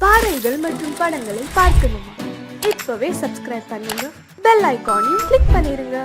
பாடல்கள் மற்றும் படங்களை பார்க்கணுமா? இப்பவே சப்ஸ்கிரைப் பண்ணுங்க, பெல் ஐகானையும் கிளிக் பண்ணிருங்க.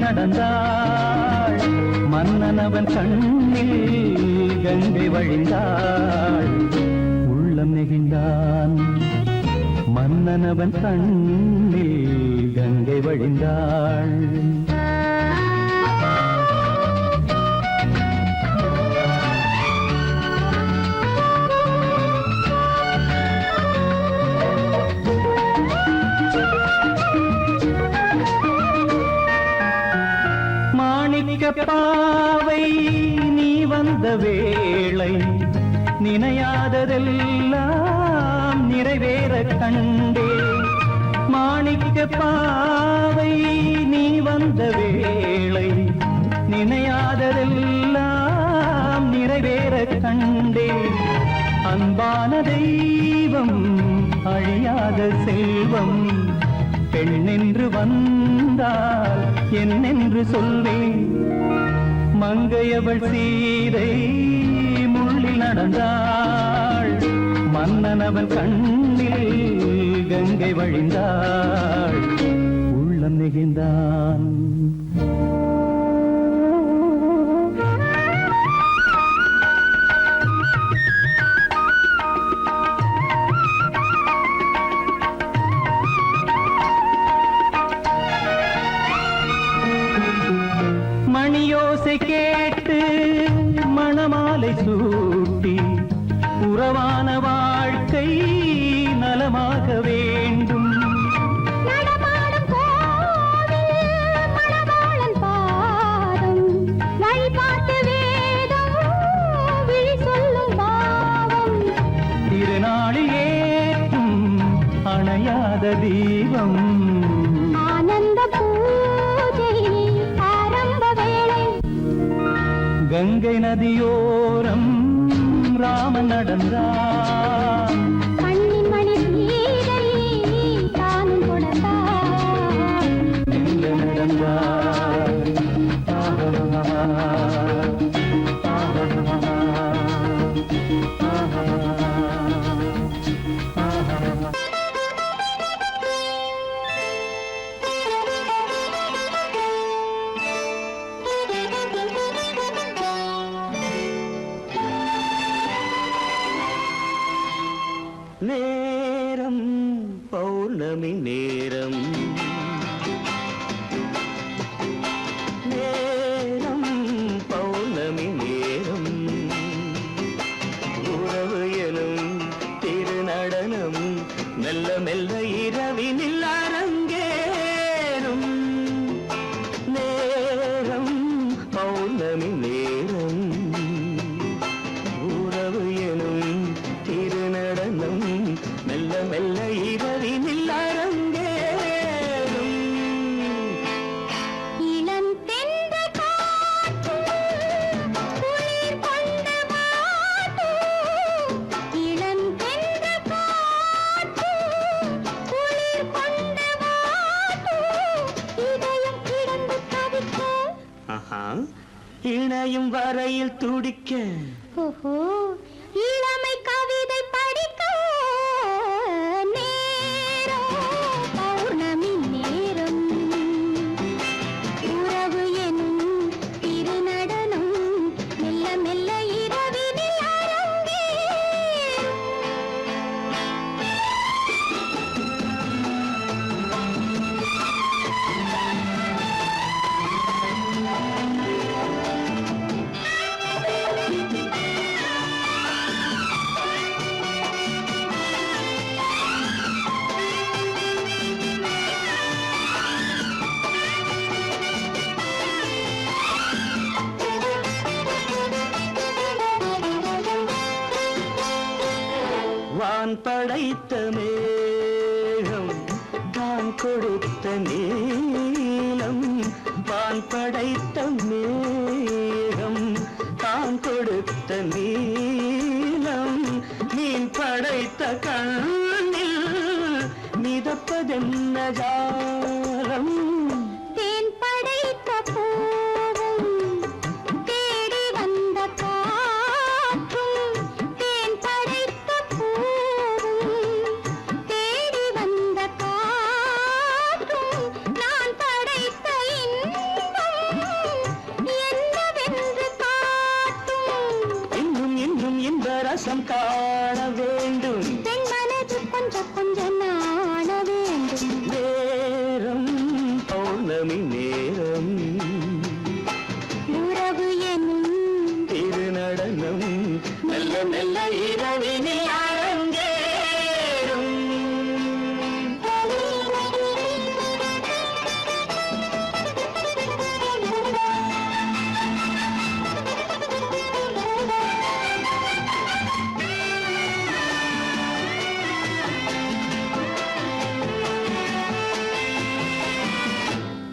நடந்தாள் மன்னனவன் கண்ணில் கங்கை வழிந்தாள். உள்ளம் நெகிழ்ந்தான் மன்னனவன் கண்ணில் கங்கை வழிந்தாள். பாவை நீ வந்த வேளை நினையாததெல்லாம் நிறைவேற கண்டே. மாணிக்க பாவை நீ வந்த வேளை நினையாததெல்லாம் நிறைவேற கண்டே. அன்பான தெய்வம் அழியாத செல்வம் பெண்ணென்று வந்தால் என்னென்று சொல்வேன். மங்கையவள் சீதை முள்ளில் நடந்தாள் மன்னனவன் கண்ணில் கங்கை வழிந்தாள். உள்ளம் நெகிழ்ந்தான் மணியோசை கேட்டு மணமாலை சூட்டி உறவான வாழ்க்கை நலமாக வேண்டும். நடமாடும் கோவில் மணவாளன் பாதம் வழிபாட்டு வேதம் விழி சொல்லும் பாவம். திருநாளில் ஏற்றும் அணையாத தீபம் ஆனந்த பூஜை ஆரம்ப வேளை. கங்கை நதியோரம் ராமன் நடந்தான். கண்ணின் மணி சீதை தானும் கொடுத்தான். நடந்தான் இணையும் வரையில் துடிக்க ஓஹோ இளமை கவிதை படிக்க நேரம் பௌர்ணமி நேரம் உறவு எனும் திருநடனம் மெல்ல மெல்ல இரவினில் அரங்கேறும். வான் படைத்த மேகம் தான் கொடுத்த நீலம் வான் படைத்த மேகம் தான் கொடுத்த நீலம் மீன் படைத்த கண்ணில் மிதப்பதென்ன ஜாலம் தேன் படைத்த பூவும் தேடி வந்த காற்றும் தேன் படைத்த பூவும் தேடி வந்த காற்றும் நான் படைத்த இன்பம் என்னவென்று காட்டும். இன்னும் இன்னும் இந்த ரசம் காண வேண்டும் பெண் மனது கொஞ்சம் கொஞ்சம் நாண வேண்டும். நேரம் பௌர்ணமி நேரம் உறவு எனும் திருநடனம் மெல்ல மெல்ல இரவினில் அரங்கேறும்.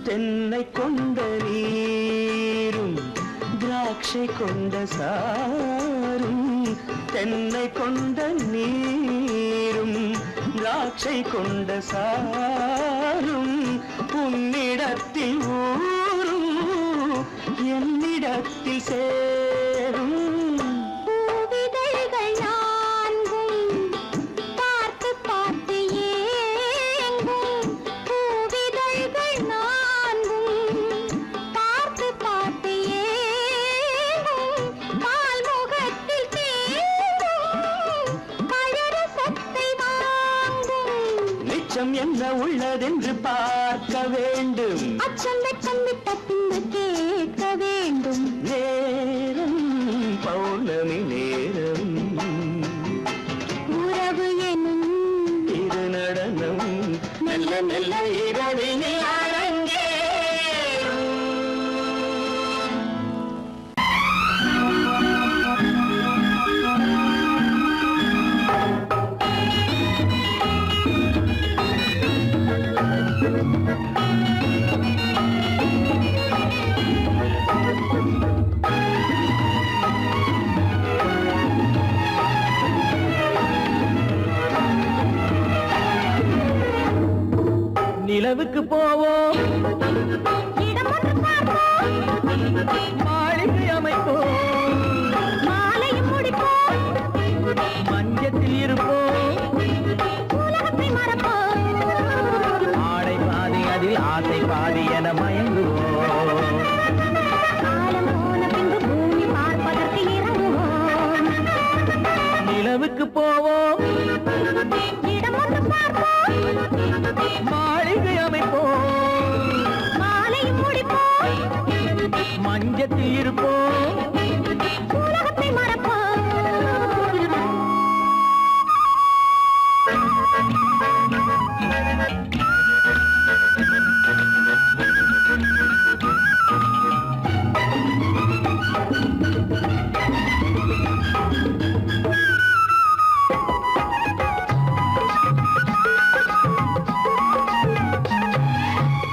தென்னை கொண்ட நீரும் திராட்சை கொண்ட சாரும் தென்னை கொண்ட நீரும் திராட்சை கொண்ட சாரும் உன்னிடத்தில் ஊரும் என்னிடத்தில் சேரும் பூவிதழ்கள் நான்கும் பார்த்து பார்த்து ஏங்கும். பூவிதழ்கள் நான்கும் பார்த்து பார்த்து ஏங்கும். பால்முகத்தில் தேங்கும் பழரசத்தை வாங்கும். நிச்சம் என்ன உள்ளதென்று பார்க்க வேண்டும் அச்சம் வெச்சம் விட்ட பின்பு கேட்க வேண்டும். நேரம் பௌர்ணமி நேரம் உறவு எனும் திருநடனம் மெல்ல மெல்ல இரவினில் அரங்கேறும். நிலவுக்கு போவோம் இடம் ஒன்று பார்ப்போம். மாளிகை அமைப்போம் மாலையும் முடிப்போம். மஞ்சத்தில் இருப்போம் உலகத்தை மறப்போம். ஆடை பாதி அதில் ஆசை பாதி என மயங்குவோம் காலம் போன பின்பு பூமி பார்ப்பதற்கு இறங்குவோம். நிலவுக்கு போவோம் இடம் ஒன்று பார்ப்போம். மாளிகை அமைப்போம் மாலையும் முடிப்போம். மஞ்சத்தில் இருப்போம் உலகத்தை மறப்போம்.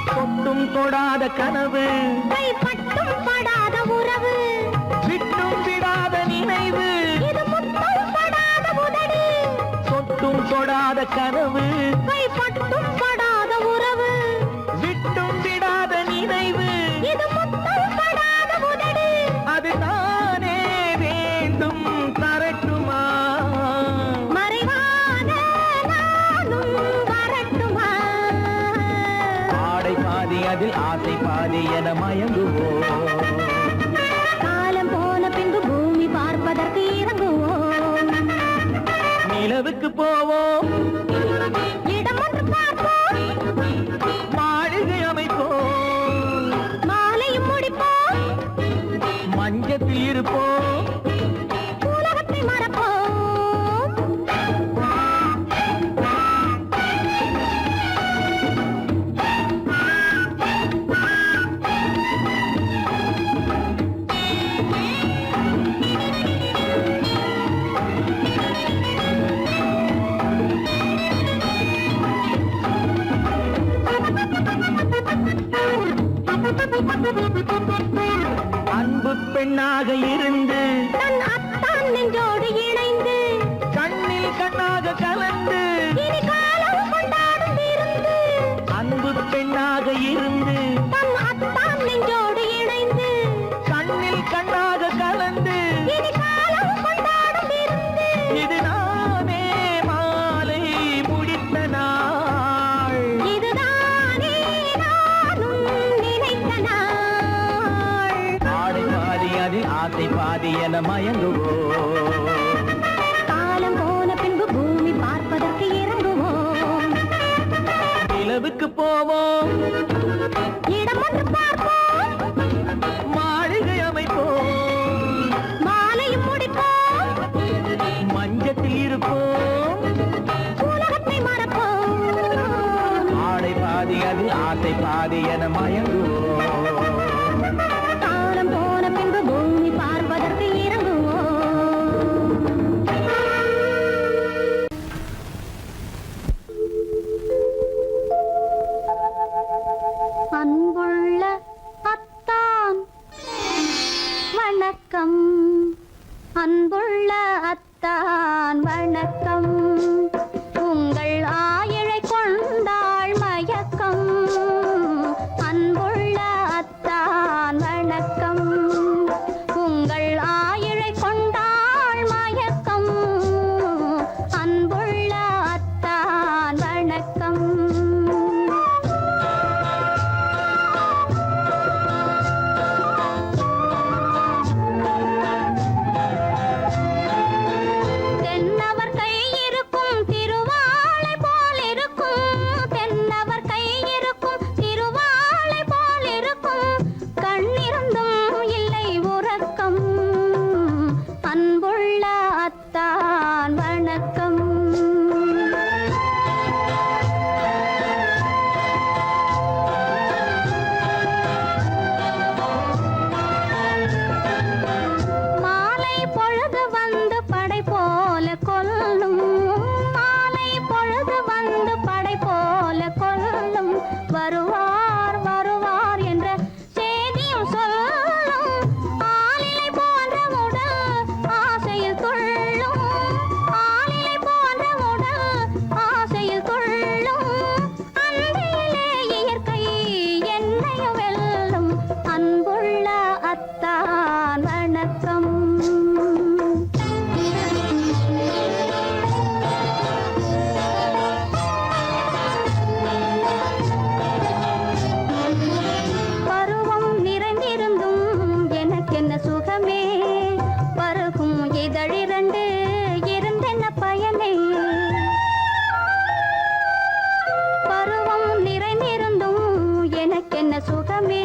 தொட்டும் தொடாத கனவு கைப்பட்டும் படாத உறவு விட்டும் விடாத நினைவு இது முட்டும் படாத உதடு. தொட்டும் தொடாத கனவு கைப்பட்டும் படாத உறவு விட்டும் விடாத நினைவு இது முட்டும் படாத அதில் ஆசை பாதி என மயங்குவோம். காலம் போன பின்பு பூமி பார்ப்பதற்கு இறங்குவோம். நிலவுக்கு போவோம், இடம் ஒன்று பார்ப்போம், மாளிகை அமைப்போம், மாலையும் முடிப்போம், மஞ்சத்தில் இருப்போம், உலகத்தை மறப்போம். அன்பு பெண்ணாக இருந்து தன் அத்தான் நெஞ்சோடு இணைந்து கண்ணில் கண்ணாக கலந்து இனி காலம் கொண்டாடும் விருந்து. அன்பு பெண்ணாக இருந்து தன் அத்தான் நெஞ்சோடு இணைந்து கண்ணில் கண்ணாக கலந்து இனி காலம் கொண்டாடும் விருந்து. இது நானே மாலை முடித்த நாள். இதுதானே நானும் நினைத்த நாள். ஆடை பாதி அதில் ஆசை பாதி என மயங்குவோம். காலம் போன பின்பு பூமி பார்ப்பதற்கு இறங்குவோம். நிலவுக்கு போவோம், இடம் ஒன்று பார்ப்போம், மாளிகை அமைப்போம், மாலையும் முடிப்போம், மஞ்சத்தில் இருப்போம், உலகத்தை மறப்போம். ஆடை பாதி அதில் ஆசை பாதி என மயங்குவோம். காலம் போன பின்பு பூமி பார்ப்பதற்கு இறங்குவோம். அன்புள்ள அத்தான் வணக்கம், அன்புள்ள அத்தான் வணக்கம். உங்கள் ஆயிழை கொண்டாள் மயக்கம். அன்புள்ள அத்தான் வணக்கம். உங்கள் ஆயிழை கொண்டாள் மயக்கம். அன்புள்ள அத்தான் வணக்கம். தென்னவர் கை இருக்கும் திருவாளை போல் இருக்கும். தென்னவர் கை இருக்கும் திருவாளை போல் இருக்கும். கண்ணிருந்தும் இல்லை உறக்கம். அன்புள்ள அத்தான் வணக்கம். மாலை பொழுது வந்து படை போல கொல்லும். மாலை பொழுது வந்து படை போல கொல்லும். வருவார் வருவார் என்ற செய்தியும் சொல்லும். ஆளிலை போன்ற உடல் ஆசையில் துள்ளும். ஆளிலை போன்ற உடல் ஆசையில் துள்ளும். அன்பிலே இயற்கை என்னையும் வெல்லும். அன்புள்ள அத்தான் வணக்கம். பருவம் நிறைந்திருந்தும் எனக்கென்ன சுகமே. பருகும் இதழிரண்டு இருந்தென்ன பயனே. பருவம் நிறைந்திருந்தும் எனக்கென்ன சுகமே.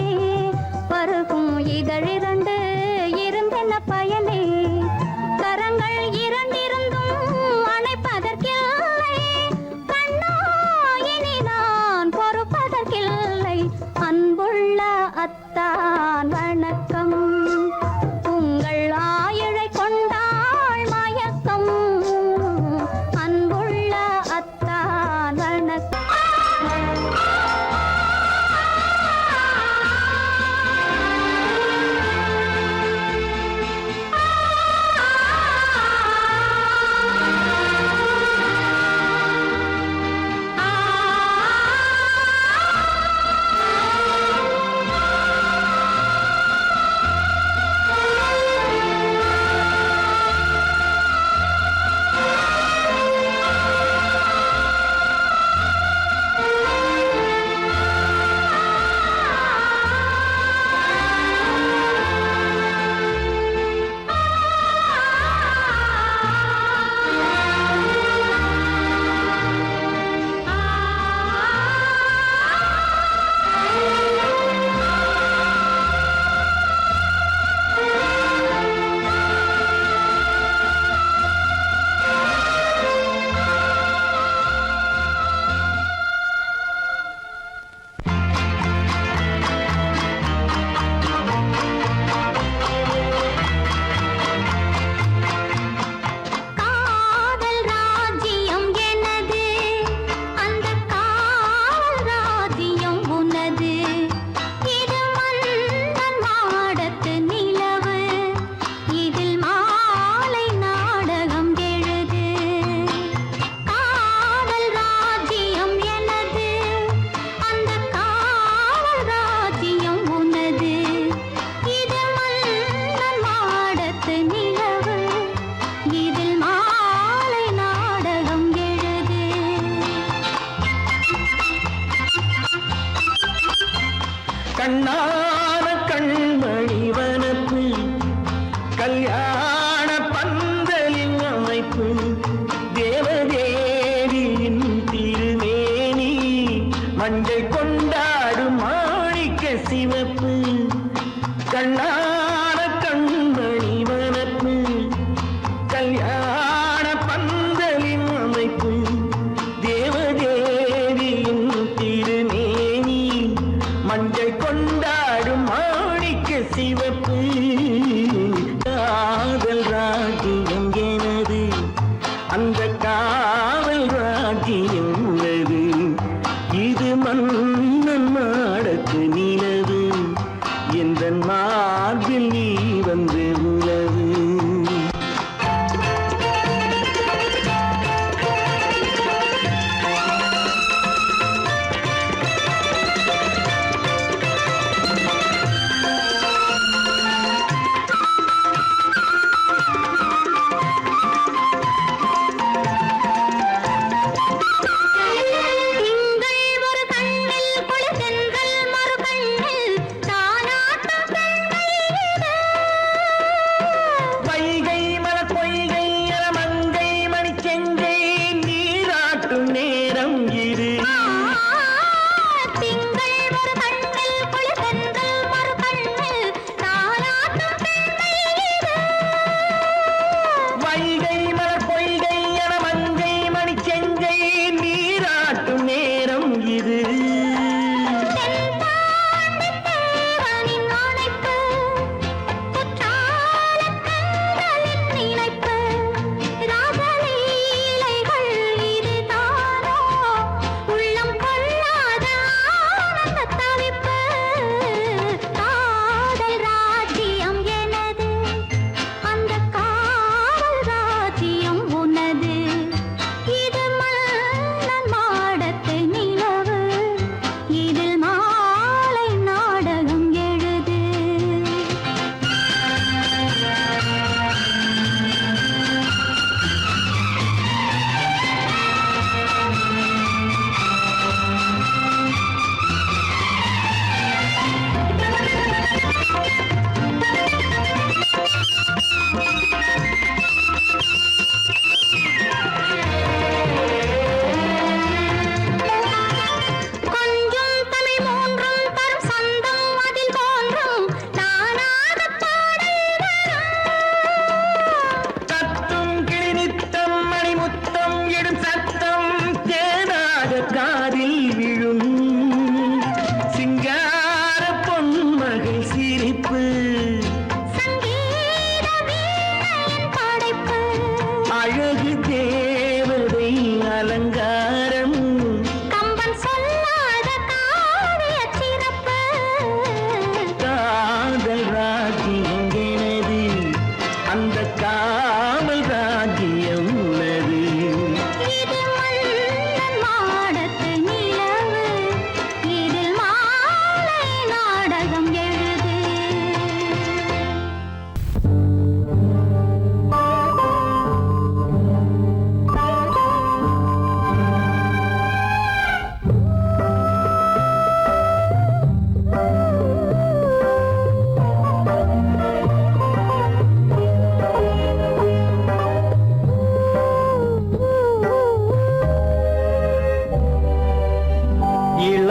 பருகும் இதழிரண்டு இருந்தென்ன பயனே. கரங்கள் இரண்டிருந்தும் அணைப்பதற்கில்லை. கண்ணா இனி நான் பொறுப்பதற்கில்லை. அன்புள்ள அத்தான் வணக்கம். உங்கள் ஆயிழை கொண்டாள் மயக்கம். அன்புள்ள அத்தான் வணக்கம். கண்ணான கண்மணி வனப்பு கல்யாண பந்தலின் அமைப்பு தேவதேவியின் திருமேனி மஞ்சள் கொண்டாடும் மாணிக்க சிவப்பு கண்ணான கண்மணி வனப்பு கல்யாண பந்தலின் அமைப்பு தேவதேவியின் திருமேனி மஞ்சள் கொண்டாடும் மாணிக்க சிவப்பு காதல் ராஜ்யம் எனது அந்த காவல் ராஜ்யம் உள்ளது இது மன்னன் மாடத்து நிலவு என்ற மார்பில் நீ வந்து உலவு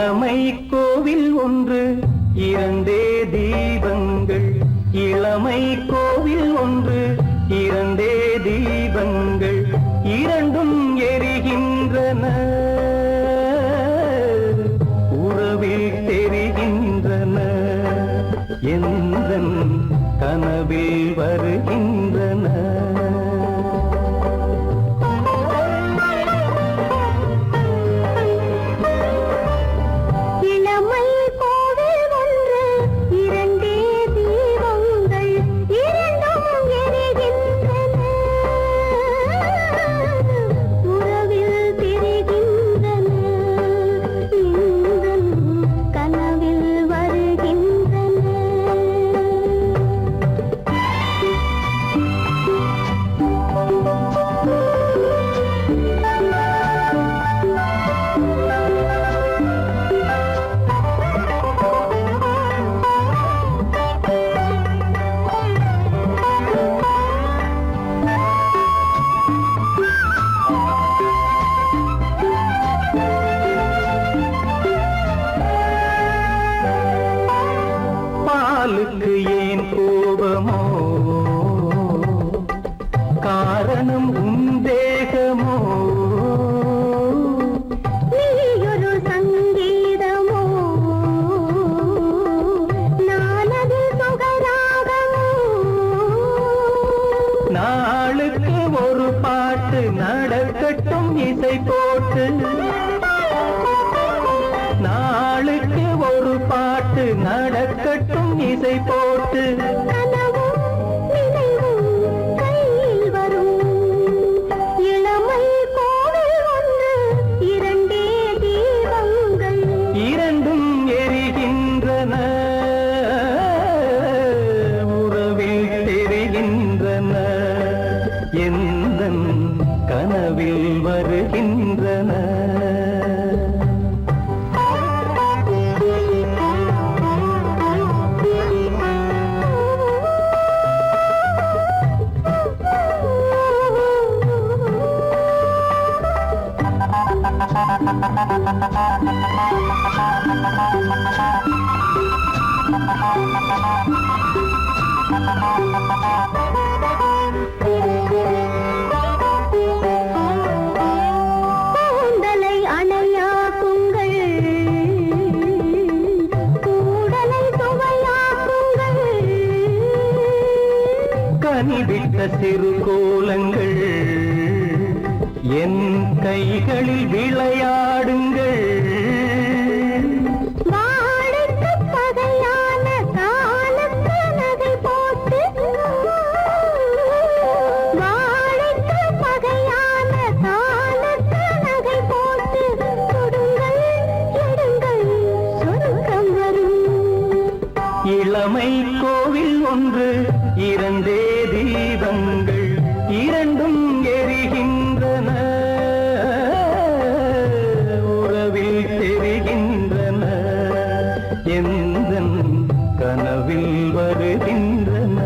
இளமை கோவில் ஒன்று இரண்டே தீபங்கள் இளமை கோவில் ஒன்று இரண்டே தீபங்கள் இரண்டும் எரிகின்றன உறவில் தெரிகின்றன எந்தன் கனவில் வருகின்றன வருகின்றன நடக்கட்டும் இசை போட்டு. கனவும் நினைவும் கையில் வரும் இளமை கோவில் ஒன்று இரண்டே தீபங்கள் இரண்டும் எரிகின்றன உறவில் தெரிகின்றன எந்தன் கனவில் வருகின்றன. கூந்தலை அணையா குங்கள் கூடலை சுவையாக்குங்கள் கனிவிட்ட சிறு கோலங்கள் என் கைகளில் விளையாடுங்கள். வாழைக்கு பகையான காலத்து நகை போட்டு வாழைக்கு பகையான காலத்து நகை போட்டு கொடுங்கள் எடுங்கள் சொர்க்கம் வரும். இளமை கோவில் ஒன்று இரண்டே தீபங்கள் இரண்டும் எரிகின்றன உறவில் தெரிகின்றன எந்தன் கனவில் வருகின்றன.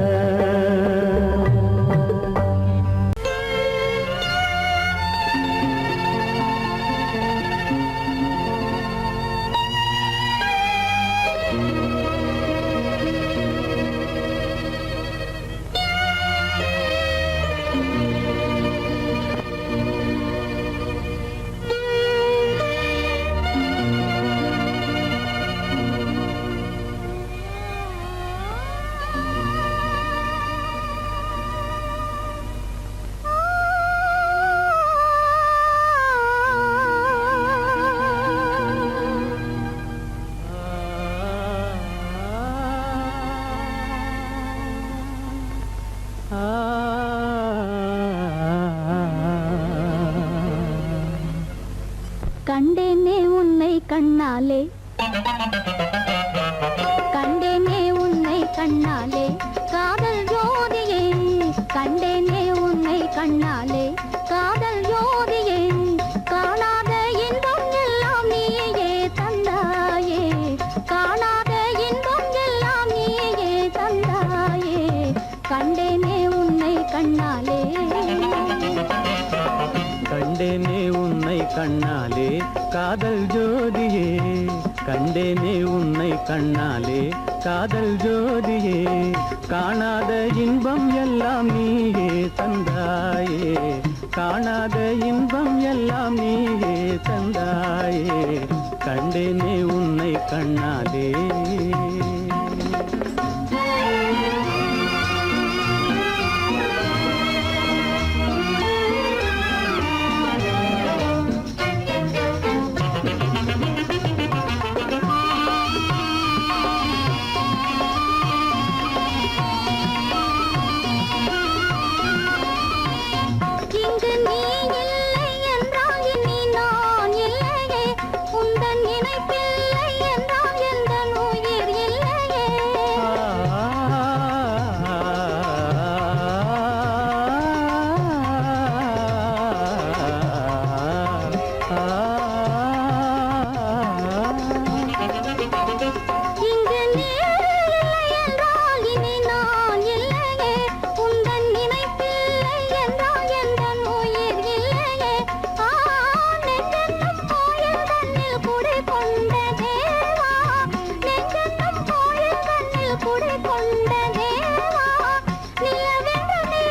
கண்டேனே உன்னை கண்ணாலே கண்டேனே உன்னை கண்ணாலே காதல் ஜோதியே கண்டேனே உன்னை கண்ணாலே காதல் ஜோதியே காணாத இன்பம் எல்லாம் நீயே தந்தாயே காணாத இன்பம் எல்லாம் நீயே தந்தாயே கண்டேனே உன்னை கண்ணாலே கண்டேனே உன்னை கண்ணாலே காதல் ஜோதியே கண்டேனே உன்னை கண்ணாலே காதல் ஜோதியே காணாத இன்பம் எல்லாம் நீயே தந்தாயே காணாத இன்பம் எல்லாம் நீயே தந்தாயே கண்டேனே உன்னை கண்ணாலே. இங்கு நீ இல்லை என்றால் இனி நான் இல்லையே உந்தன் நினைப்பில்லை என்றால் எந்த உயிர் இல்லையே இங்கு நீ இல்லை என்றால் இனி நான் இல்லையே உந்தன் நினைப்பில்லை என்றால் எந்த உயிர் இல்லையே நெஞ்சென்னும் கோயில் தன்னில் குடி கொண்ட தேவா நெஞ்சென்னும் கோயில் தன்னில் குடி கொண்ட தேவா நிலவென்று நீ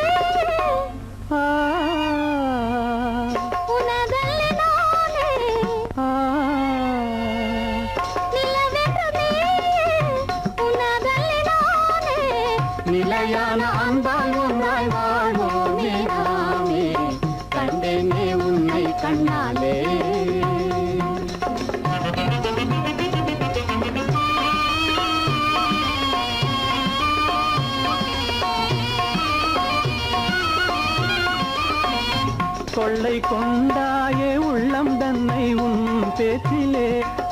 உனதல்லி நானே நிலவென்று நீ உனதல்லி நானே நிலையான அன்பால் ஒன்றாய் வாழ்வோமே நாமே கண்டேனே உன்னை கண்ணாலே. கொள்ளை கொண்டாயே உள்ளம் தன்னை உன் பேச்சிலே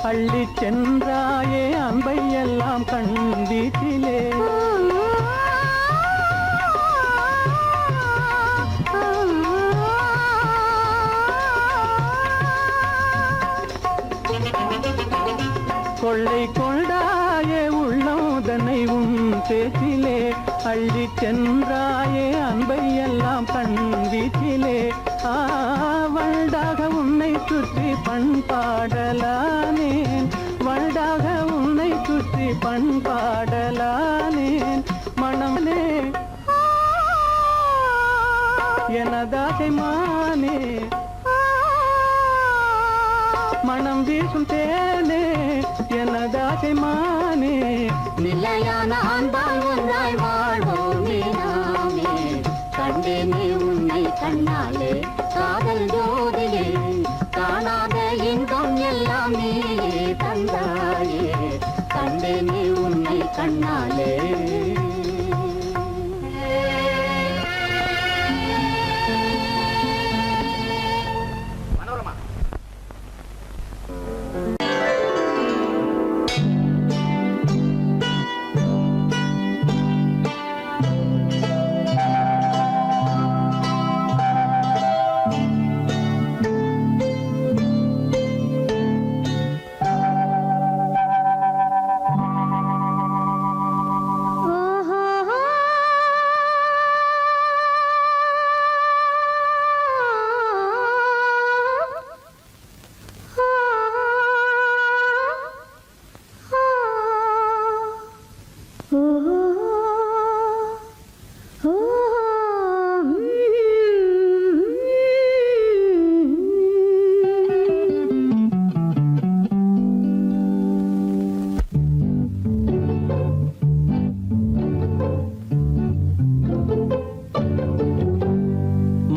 அள்ளிச் சென்றாயே அன்பை எல்லாம் கண் வீட்டிலே கொள்ளை கொண்டாயே உள்ளம் தன்னை உன் பேச்சிலே அள்ளிச் சென்றாயே அன்பை எல்லாம் கண் வீட்டிலே வண்டாக உன்னை சுற்றி பண்பாடலானேன் வண்டாக உன்னை சுற்றி பண்பாடலானேன் மனமே எனதாசை மானே மனம் வீசும் தேனே எனதாசை மானே நிலையான அன்பால் ஒன்றாய் வாழ்வோமே நாமே கண்டேனே உன்னை கண்ணாலே காதல் ஜோதியே காணாத இன்பம் எல்லாம் நீயே தந்தாயே கண்டேனே உன்னை கண்ணாலே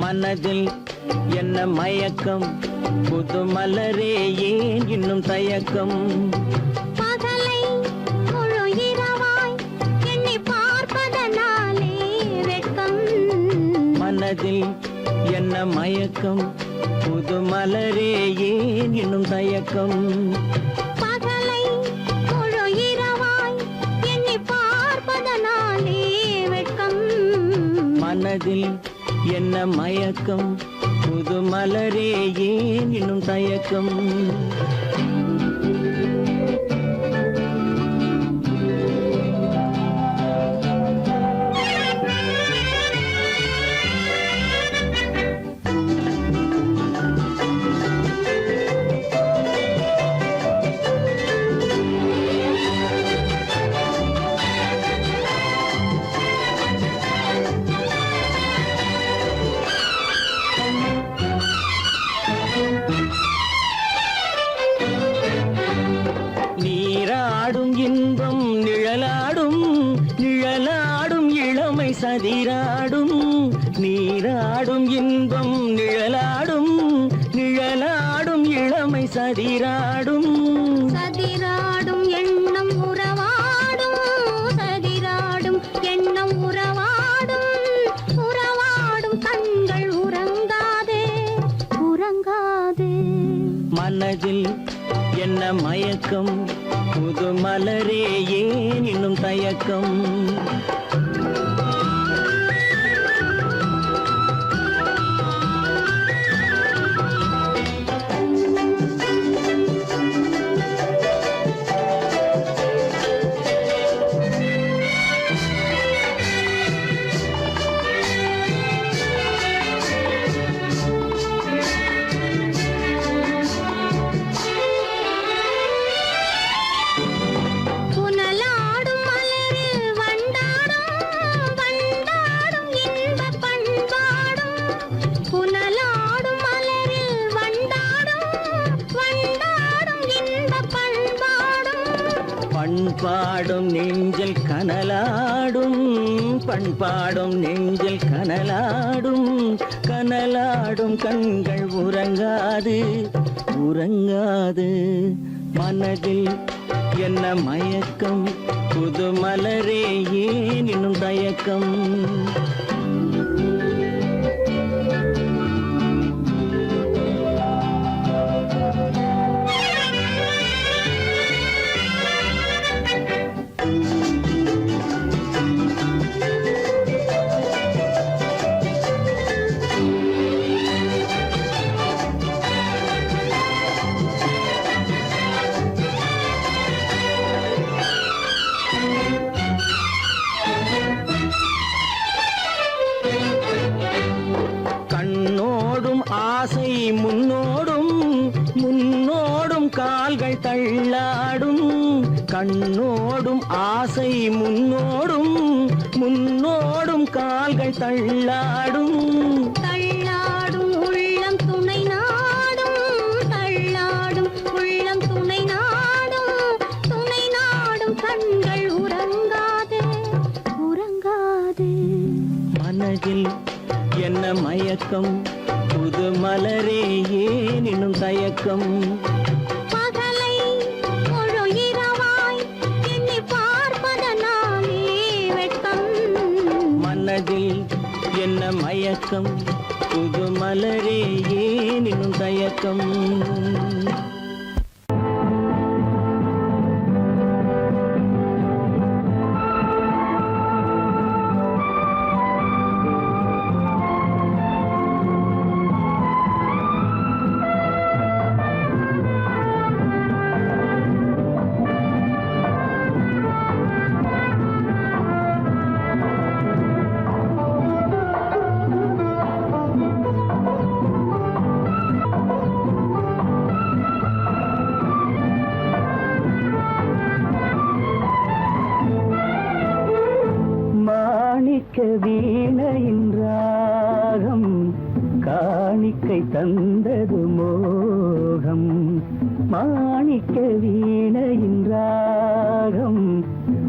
மனதில் என்ன மயக்கம் புது மலரே ஏன் இன்னும் தயக்கம் பகலை முழு இரவாய் எண்ணி பார்ப்பதனாலே வெட்கம் மனதில் என்ன மயக்கம் புது மலரே ஏன் இன்னும் தயக்கம் பகலை முழு இரவாய் எண்ணி பார்ப்பதனாலே வெட்கம் மனதில் என்ன மயக்கம் புது மலரே ஏன் இன்னும் தயக்கம் நீராடும் இன்பம் நிழலாடும் நிழலாடும் இளமை சதிராடும் நீராடும் இன்பம் நிழலாடும் நிழலாடும் இளமை சதிராடும் சதிராடும் எண்ணம் உறவாடும் சதிராடும் எண்ணம் உறவாடும் உறவாடும் கண்கள் உறங்காதே உறங்காதே மனதில் என்ன மயக்கம் புது மலரே ஏன் இன்னும் தயக்கம் புனலாடும் மலரில் வண்டாடும் வண்டாடும் இன்பப் பண்பாடும் புனலாடும் மலரில் வண்டாடும் வண்டாடும் இன்பப் பண்பாடும் பண்பாடும் நெஞ்சில் கனலாடும் பண்பாடும் நெஞ்சில் கனலாடும் கனலாடும் கண்கள் உறங்காது உறங்காது மனதில் என்ன மயக்கம் புது மலரே ஏன் இன்னும் தயக்கம் கால்கள் தள்ளாடும் கண்ணோடும் ஆசை முன்னோடும் முன்னோடும் கால்கள் தள்ளாடும் தள்ளாடும் உள்ளம் துணை நாடும் தள்ளாடும் உள்ளம் துணை நாடும் கண்கள் உறங்காதே உறங்காதே மனதில் என்ன மயக்கம் புது மலரே ஏன் இன்னும் தயக்கம் பகலை முழு இரவாய் எண்ணி பார்ப்பதனாலே வெட்கம் மனதில் என்ன மயக்கம் புது மலரே ஏன் இன்னும் தயக்கம் மாணிக்க வீணையின் ராகம் காணிக்கை தந்தது மோகம் மாணிக்க வீணையின் ராகம்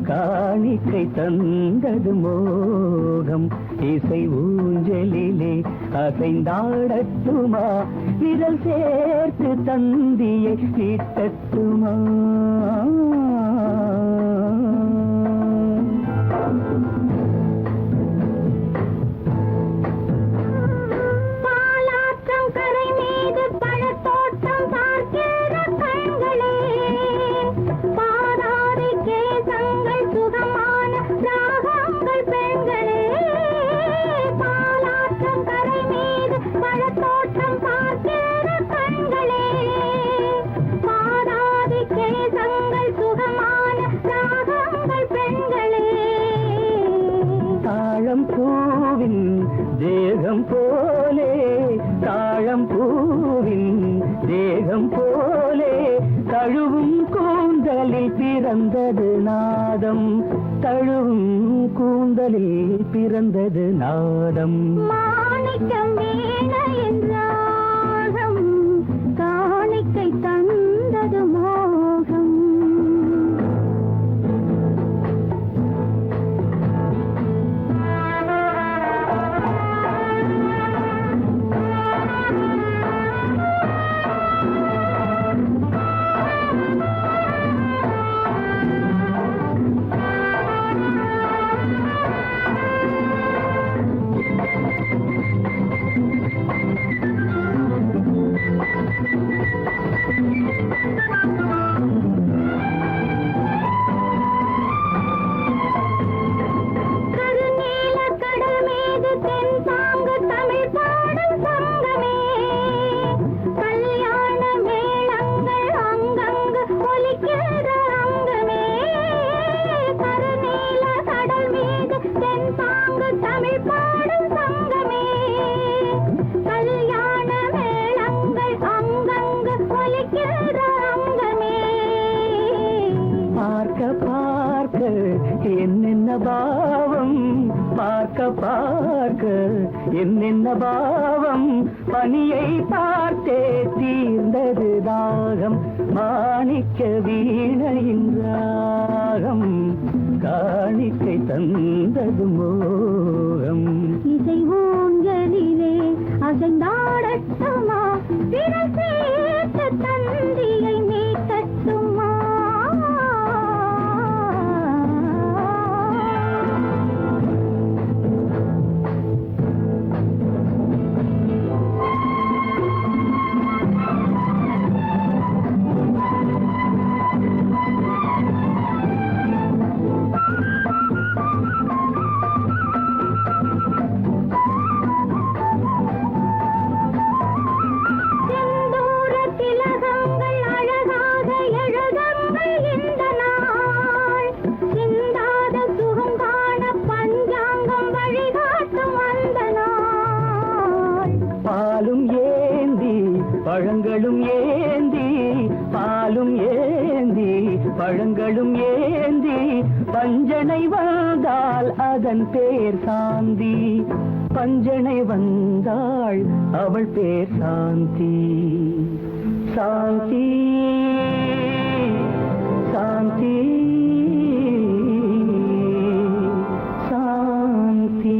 காணிக்கை தந்தது மோகம் இசை ஊஞ்சலிலே அசைந்தாடட்டுமா விரல் சேர்த்து தந்தியை நீட்டட்டுமா பாலாற்றம் கரை மீது பழத்தோட்டம் பார்க்கிற கண்களே பாதாதி கேசங்கள் சுகமான ராகங்கள் பெண்களே பாலாற்றம் கரை மீது பழத்தோட்டம் பார்க்கிற கண்களே பாதாதி கேசங்கள் சுகமான ராகங்கள் பெண்களே தாழம் பூவின் தேகம் போலே தாழம் பூவின் தேகம் போலே தழுவும் கூந்தலில் பிறந்தது நாதம் தழுவும் கூந்தலில் பிறந்தது நாதம் மாணிக்கம் வீணையின் ராகம் காணிக்கை தந்தது மோகம் கருநீல கடல் மீது தென்பாங்கு தமிழ் பாடும் சங்கமே கல்யாண மேளங்கள் அங்கங்கு ஒலிக்கிற அங்கமே கருநீல கடல் மீது தென்பாங்கு தமிழ் பாடும் சங்கமே கல்யாண மேளங்கள் அங்கங்கு ஒலிக்கிற அங்கமே பார்க்க பார்க்க என்னென்ன பாவம் பார்க்க பார்க்க என்னென்ன பாவம் பனியை பார்த்தே தீர்ந்தது தாகம் மாணிக்க வீணையின் ராகம் காணிக்கை தந்தது மோகம் இசை ஊஞ்சலிலே அசைந்தாடட்டுமா விரல் சேர்த்து தந்தியை மீட்டட்டுமா பாலும் ஏந்தி பழங்களும் ஏந்தி பஞ்சனை வந்தால் அதன் பேர் சாந்தி. பஞ்சனை வந்தாள் அவள் பேர் சாந்தி. சாந்தி சாந்தி சாந்தி.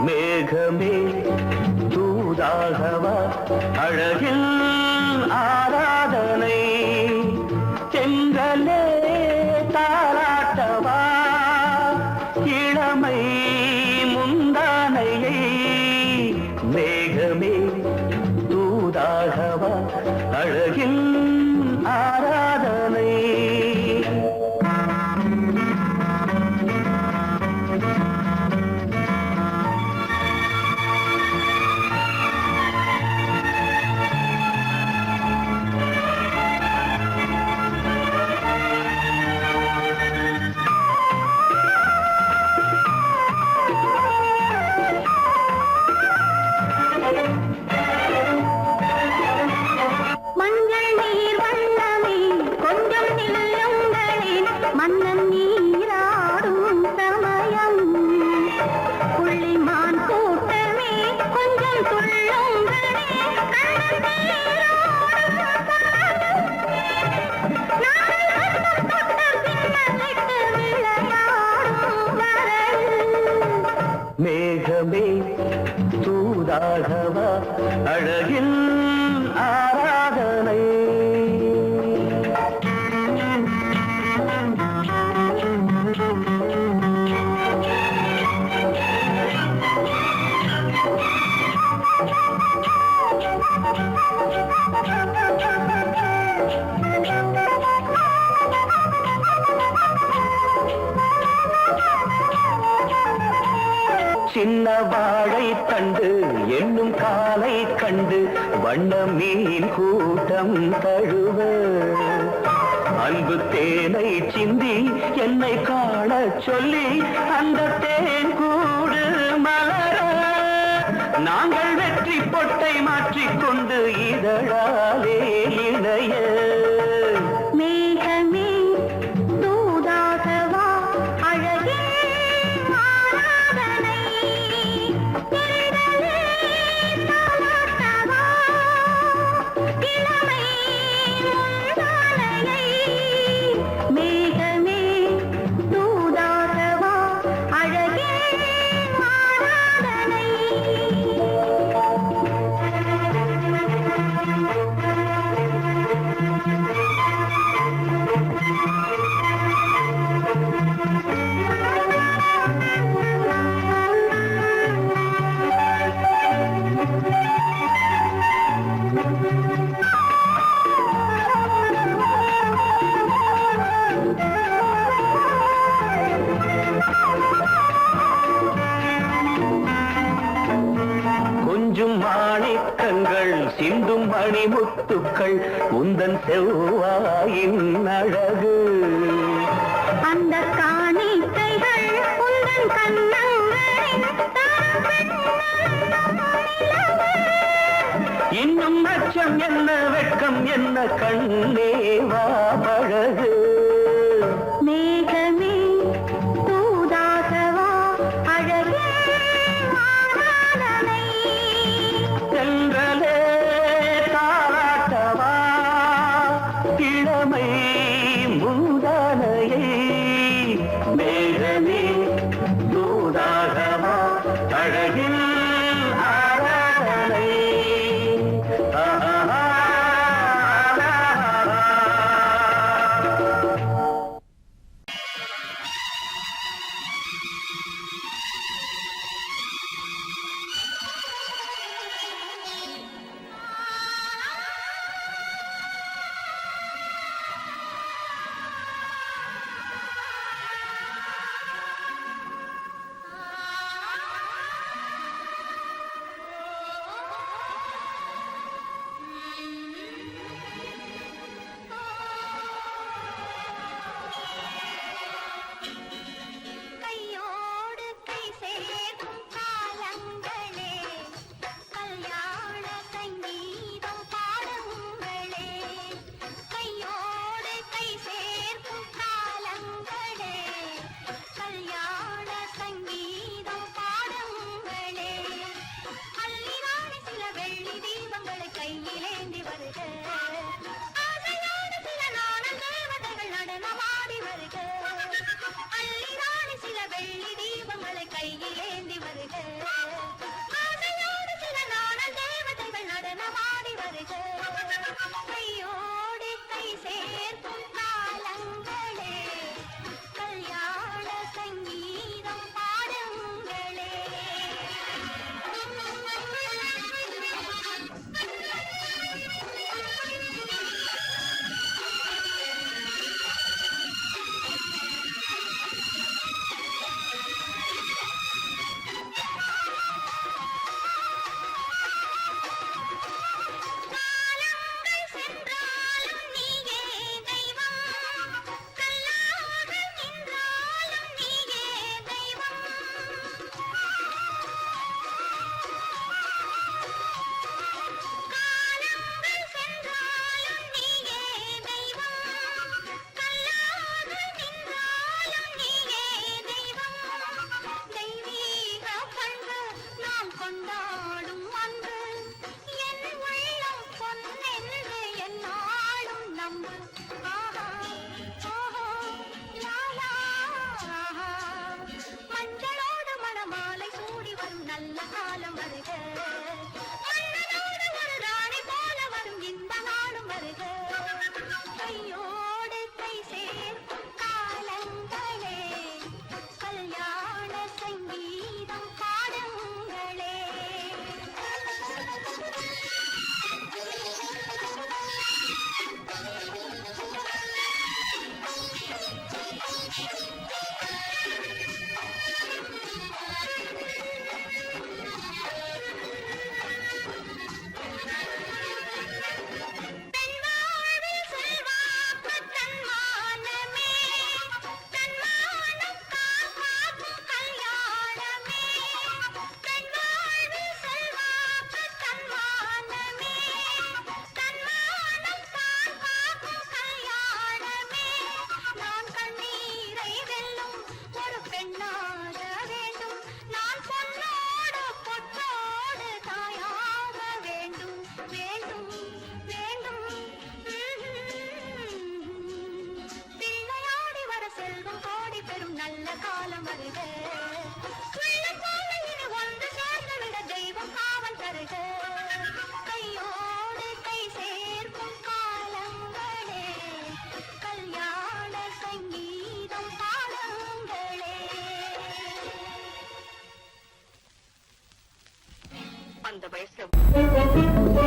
மேகமே தூதாகவா அழகில் ஆராதனை. செங்கலே தாராட்டவா இளமை முந்தானையை. மேகமே தூதாகவா அழகில் ஆராதனை. மஞ்சள் நீர் வண்ணமே கொஞ்சம் நில்லுங்களேன், மன்னன் நீராடும் சமயம். புள்ளிமான் கூட்டமே கொஞ்சம் துள்ளுங்களே, கண்ணன் நீராடும் சமயம். நாங்கள் வசம் தொட்ட பின்னலிட்டு விளையாடும் வரல். மேகமே தூதாகவா அழகில் ஆராதனை. சின்ன வாழை தண்டு என்னும் காலை கண்டு வண்ண மீன் கூட்டம் தழுவ. அன்பு தேனை சிந்தி என்னை காண சொல்லி அந்த தேன் கூடு மலர. நாங்கள் வெற்றி பொட்டை மாற்றிக்கொண்டு இதழாலே இணைய. மேகமே தூதாகவா அழகே ஆராதனை. தென்றலே தாலாட்டவா இளமை முந்தானையை. மேகமே தூதாகவா அழகே ஆராதனை. கொஞ்சும் மாணிக்கங்கள் சிந்தும் மணிமுத்துக்கள் உந்தன் செவ்வாயின் அழகு. அந்த காணிக்கைகள் உந்தன் கண்ணங்களின் இன்னும் அச்சம் என்ன வெட்கம் என்ன கண்ணே வா பழகு. மேகமே தூதாகவா அழகே ஆராதனை. சென்றலே தாராட்டவா இளமை முந்தானையை. மேகமே தூதாகவா அழகில் ஆராதனை. மஞ்சளோடு மணமாலை சூடி வரும் நல்ல காலம் வருக மன்னனோடு ஒரு ராணி போல வரும் இந்த நாளும் வருக கையோடு கை சேர்க்கும் காலங்களே கல்யாண சங்கீதம் பாடுங்களே நல்ல காலம் வருக ஒன்று சேர்ந்துவிட தெய்வம் காவல் தருக கையோடு கை சேர்க்கும் காலங்களே கல்யாண சங்கீதம் பாடுங்களே அந்த வயசுல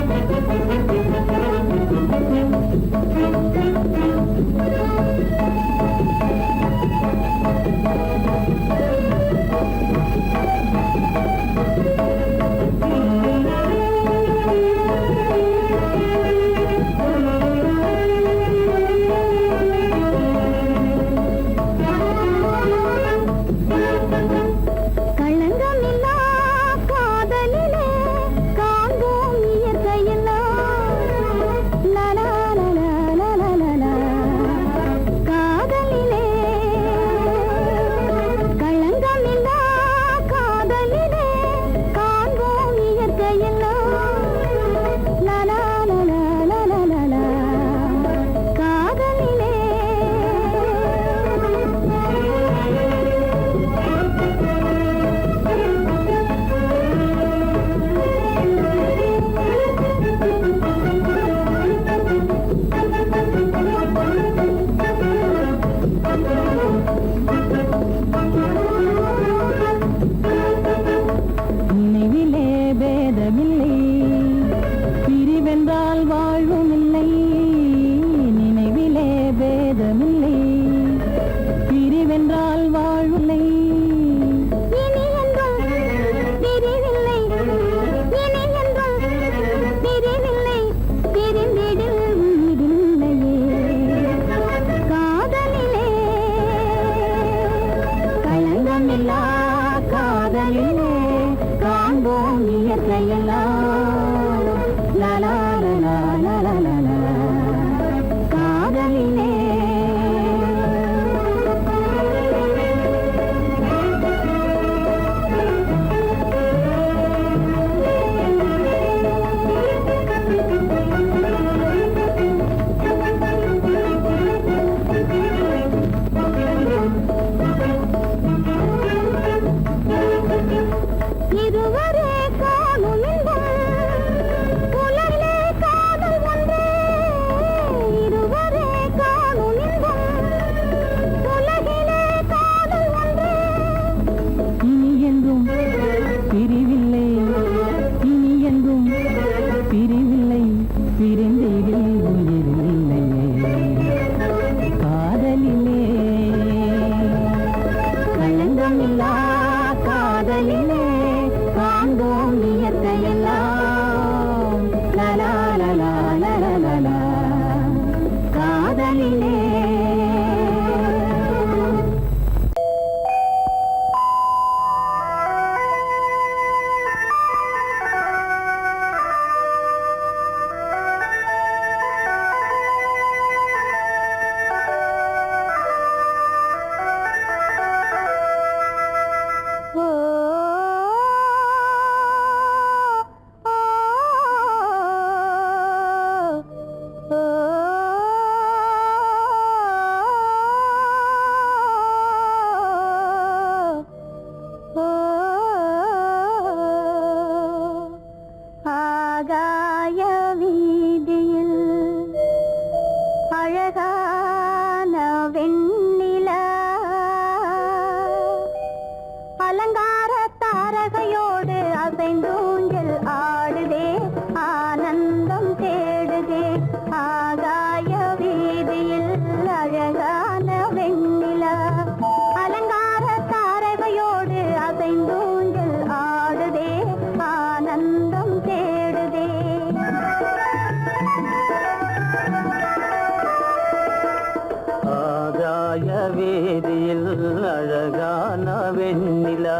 வீதியில் அழகான வெண்ணிலா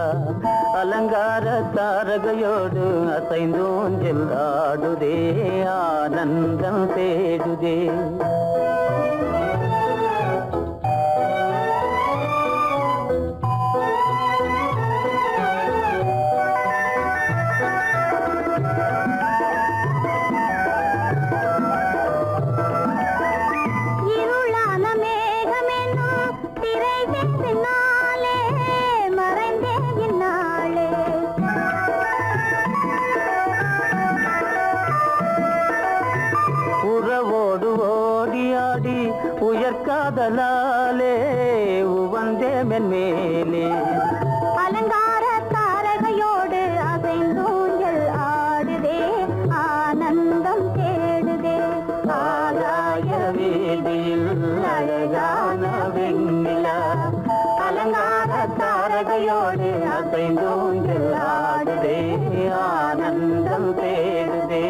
அலங்கார தாரகையோடு அசைந்தோஞ்சல் ஆடுதே ஆனந்தம் தேடுதே உயர்காதலாலே உவந்தே மென்மேலே அலங்கார தாரகையோடு அசைந்தூஞ்சல் ஆடுதே ஆனந்தம் தேடுதே ஆகாய வீதியில் அழகான வெண்ணிலா அலங்கார தாரகையோடு அசைந்தூஞ்சல் ஆடுதே ஆனந்தம் தேடுதே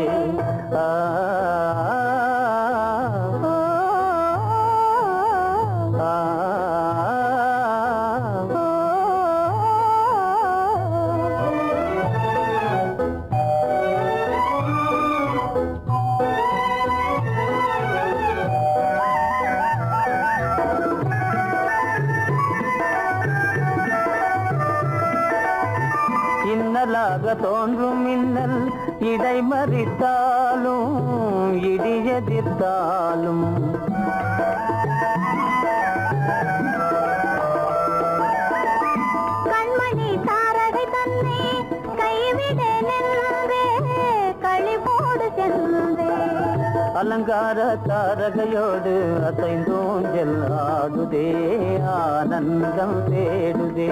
இன்னலாக தோன்றும் மின்னல் இடைமறித்தாலும் இடியெதிர்த்தாலும் கண்மணி தாரகை தன்னை கைவிட நின்றே களிபோடு சென்றே அலங்கார தாரகையோடு அசைந்தோஞ்சல் ஆடுதே ஆனந்தம் தேடுதே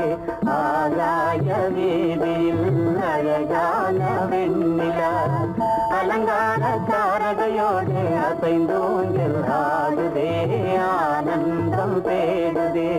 ஆகாய வீதியில் அழகான வெண்ணிலா அலங்கார தாரகையோடு அசைந்தோஞ்சல் ஆடுதே ஆனந்தம் தேடுதே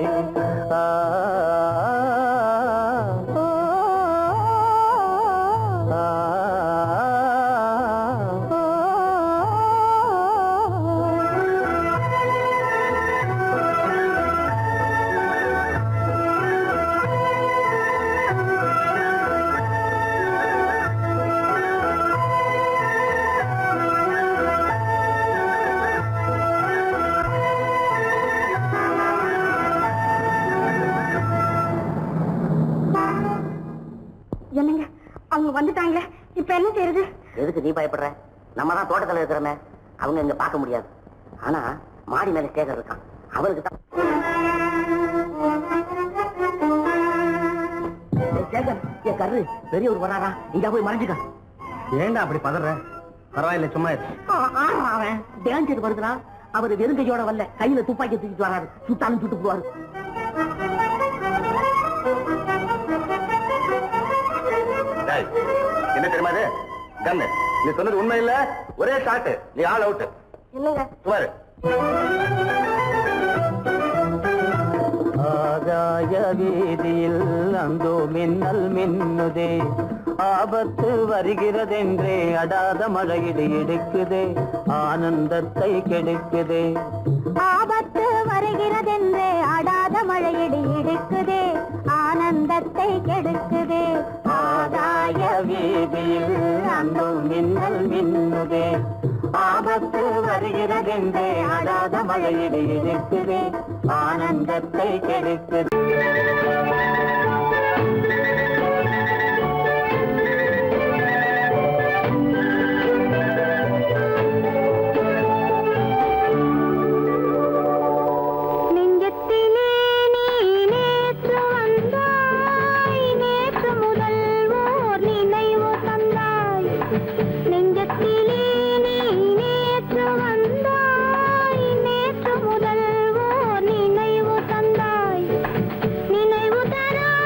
என்னங்க அவங்க வந்துட்டாங்களே இப்ப என்ன செய்யறது? எதுக்கு நீ பயப்படுற? நம்ம தான் தோட்டத்துல இருக்கிறோமே, அவங்க இங்க பார்க்க முடியாது. ஆனா மாடி மேல ஸ்டேஜர் இருக்கான், அவருக்கு தான். என் கரு பெரியவர் வராரா, இங்க போய் மறைஞ்சுக்க. ஏண்டா அப்படி பதற? பரவாயில்ல, சும்மா அவன் டேஞ்சர் வருதுனா, அவரு வெறுங்கையோட வரல, கையில துப்பாக்கி தூக்கிட்டு வராரு, சுட்டாலும் சுட்டு போவாரு. என்ன தெரியுமா இது? கண்ணு, நீ சொன்னது உண்மை இல்ல, ஒரே ஷாட், நீ ஆல் அவுட். இல்லங்க சுமாரு. ஆகாய வீதியில் அந்தோ மின்னல் மின்னுதே, ஆபத்து வருகிறதென்றே அடாத மழையிடு இடுக்குதே, ஆனந்தத்தை கெடுக்குதே. ஆபத்து வருகிறதென்றே அடாத மழையிடி இடுக்குதே, ஆனந்தத்தை கெடுக்குதே. ஆகாய வீதியில் அந்தோ மின்னல் மின்னுதே, ஆபத்து வருகிறதென்றே அடாத மழையிடு இடுக்குதே, ஆனந்தத்தை கெடுக்குதே. நினைவு தராய்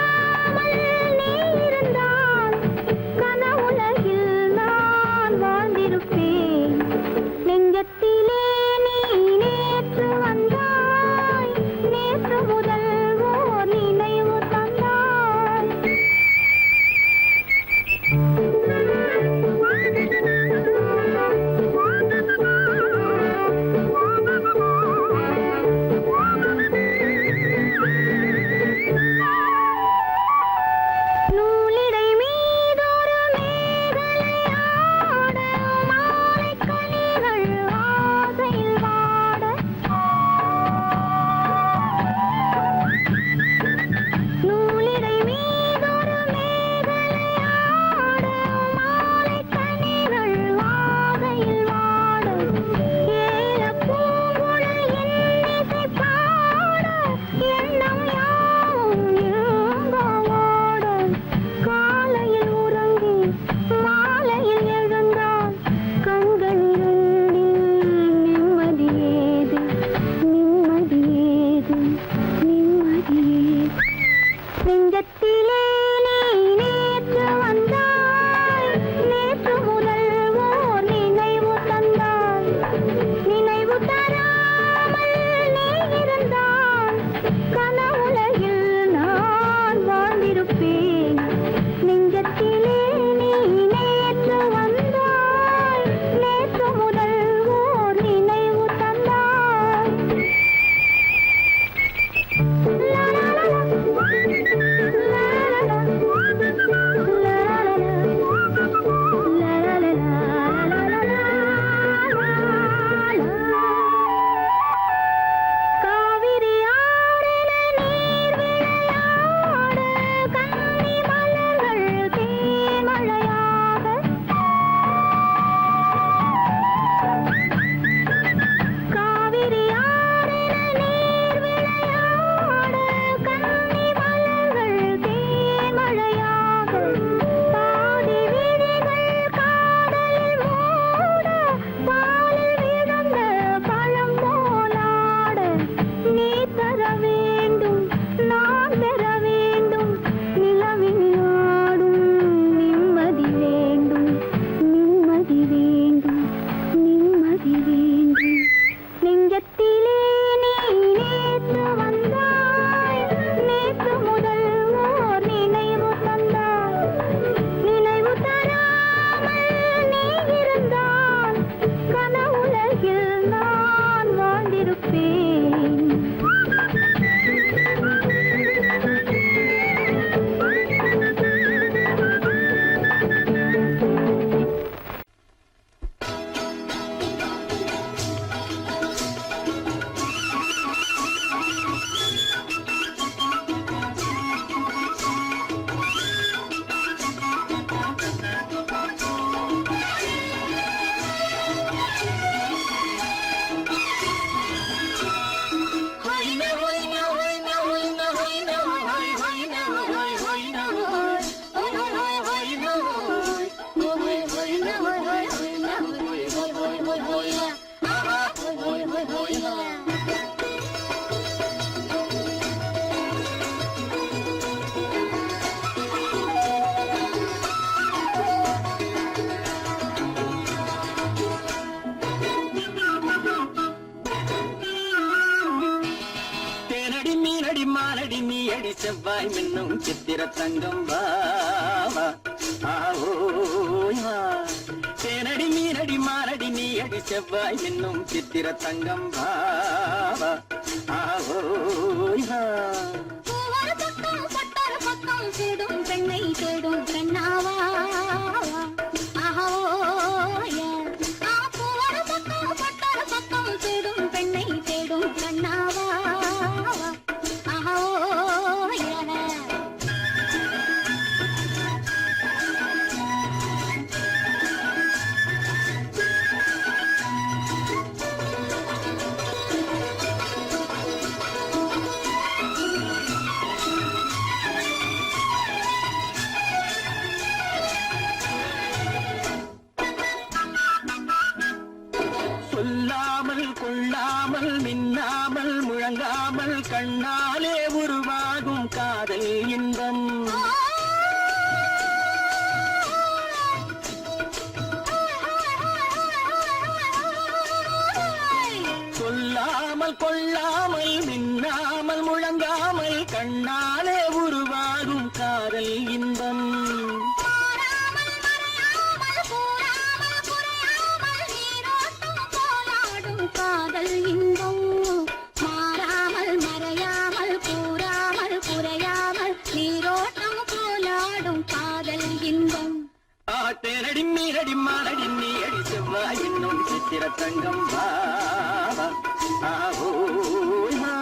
மீனடி செவ்வாய் மின்னும் சித்திர தங்கம் வாவா ஆவோய் வா தேனடி மீனடி மாரடி நீ அடி செவ்வாய் மின்னும் சித்திர தங்கம் வாவா ஆவோய் வா பூவொரு பக்கம் பட்டொரு பக்கம் தேடும் பெண்ணை தேடும் கண்ணாவா பூவொரு பக்கம் பட்டொரு பக்கம் தேடும் பெண்ணை தேடும் கண்ணாவா சொல்லாமல் கொள்ளாமல் மின்னாமல் முழங்காமல் கண்ணாலே உருவாகும் காதல் இன்பம் சொல்லாமல் கொள்ளாமல் மின்னாமல் முழங்காமல் கண்ணாலே உருவாகும் காதல் இன்பம் காதல் இன்பம் மாறாமல் மறையாமல் கூறாமல் குறையாமல் நீரோட்டம் போலாடும் காதல் இன்பம் தேனடி மீனடி மாரடி நீ அடி செவ்வாய் இன்னும் சித்திர தங்கம் வாவா ஆவோய் வா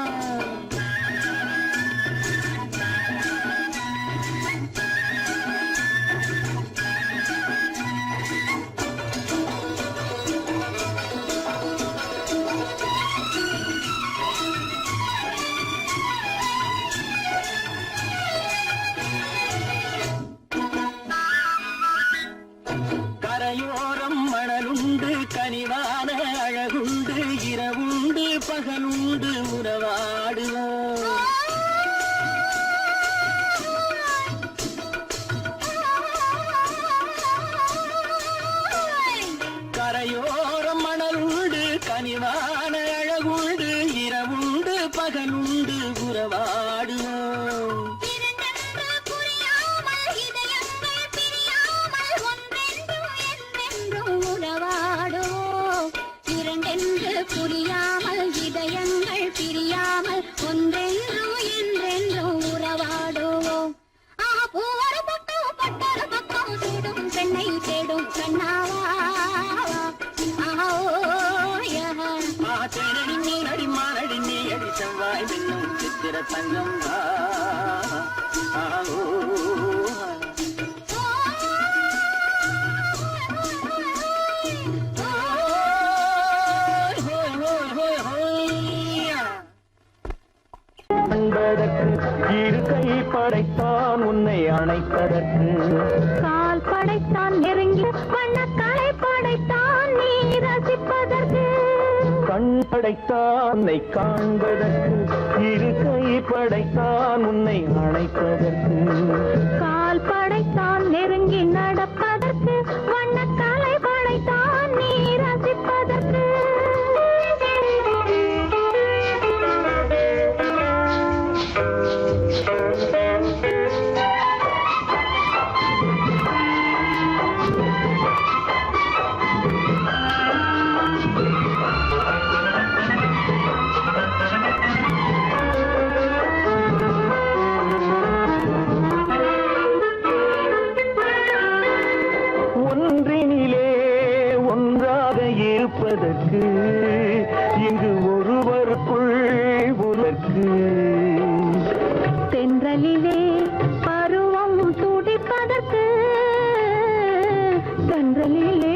கரையோரம் மணலுண்டு கனிவான அழகுண்டு இரவுண்டு பகலுண்டு உறவாடுவோம் கரையோரம் மணலுண்டு கனிவான அழகுண்டு இரவுண்டு பகலுண்டு உறவாடுவோம் புரியாமல் இதயங்கள் பிரியாமல் ஒன்றென்றும் என்றென்றும் உறவாடுவோம் பூவொரு பக்கம் பட்டொரு பக்கம் தேடும் பெண்ணை தேடும் கண்ணாவா தேனடி மீனடி மாரடி நீ அடி செவ்வாய் மின்னும் சித்திர தங்கம் இரு கை படைத்தான் உன்னை அணைப்பதற்கு கால் படைத்தான் நெருங்கி வண்ணக்காலை படைத்தான் நீ ரசிப்பதற்கு கண் படைத்தான் உன்னை காண்பதற்கு இரு கை படைத்தான் உன்னை அணைப்பதற்கு கால் படைத்தான் நெருங்கி நடப்பதற்கு வண்ணக்காலை படைத்தான் நீ ரசிப்பதற்கு இருப்பதற்கு இங்கு ஒருவருக்குள் ஒருவருக்கு தென்றலிலே பருவம் துடிப்பதற்கு தென்றலிலே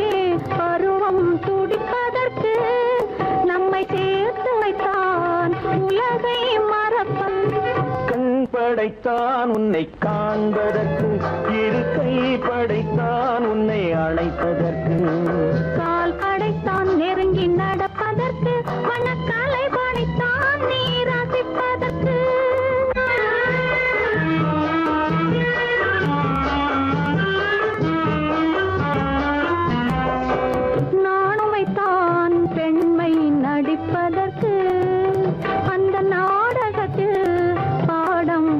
பருவம் துடிப்பதற்கு நம்மை சேர்த்து வைத்தான் உலகை மறப்பன் கண் படைத்தான் உன்னை காண்பதற்கு இரு கை படைத்தான் உன்னை அணைப்பதற்கு கால் படைத்தான் நெருங்கி நடப்பதற்கு வண்ணக்காலை படைத்தான் நீ ரசிப்பதற்கு நானும் வைத்தான் பெண்மை நடிப்பதற்கு அந்த நாடகத்தில் பாடம்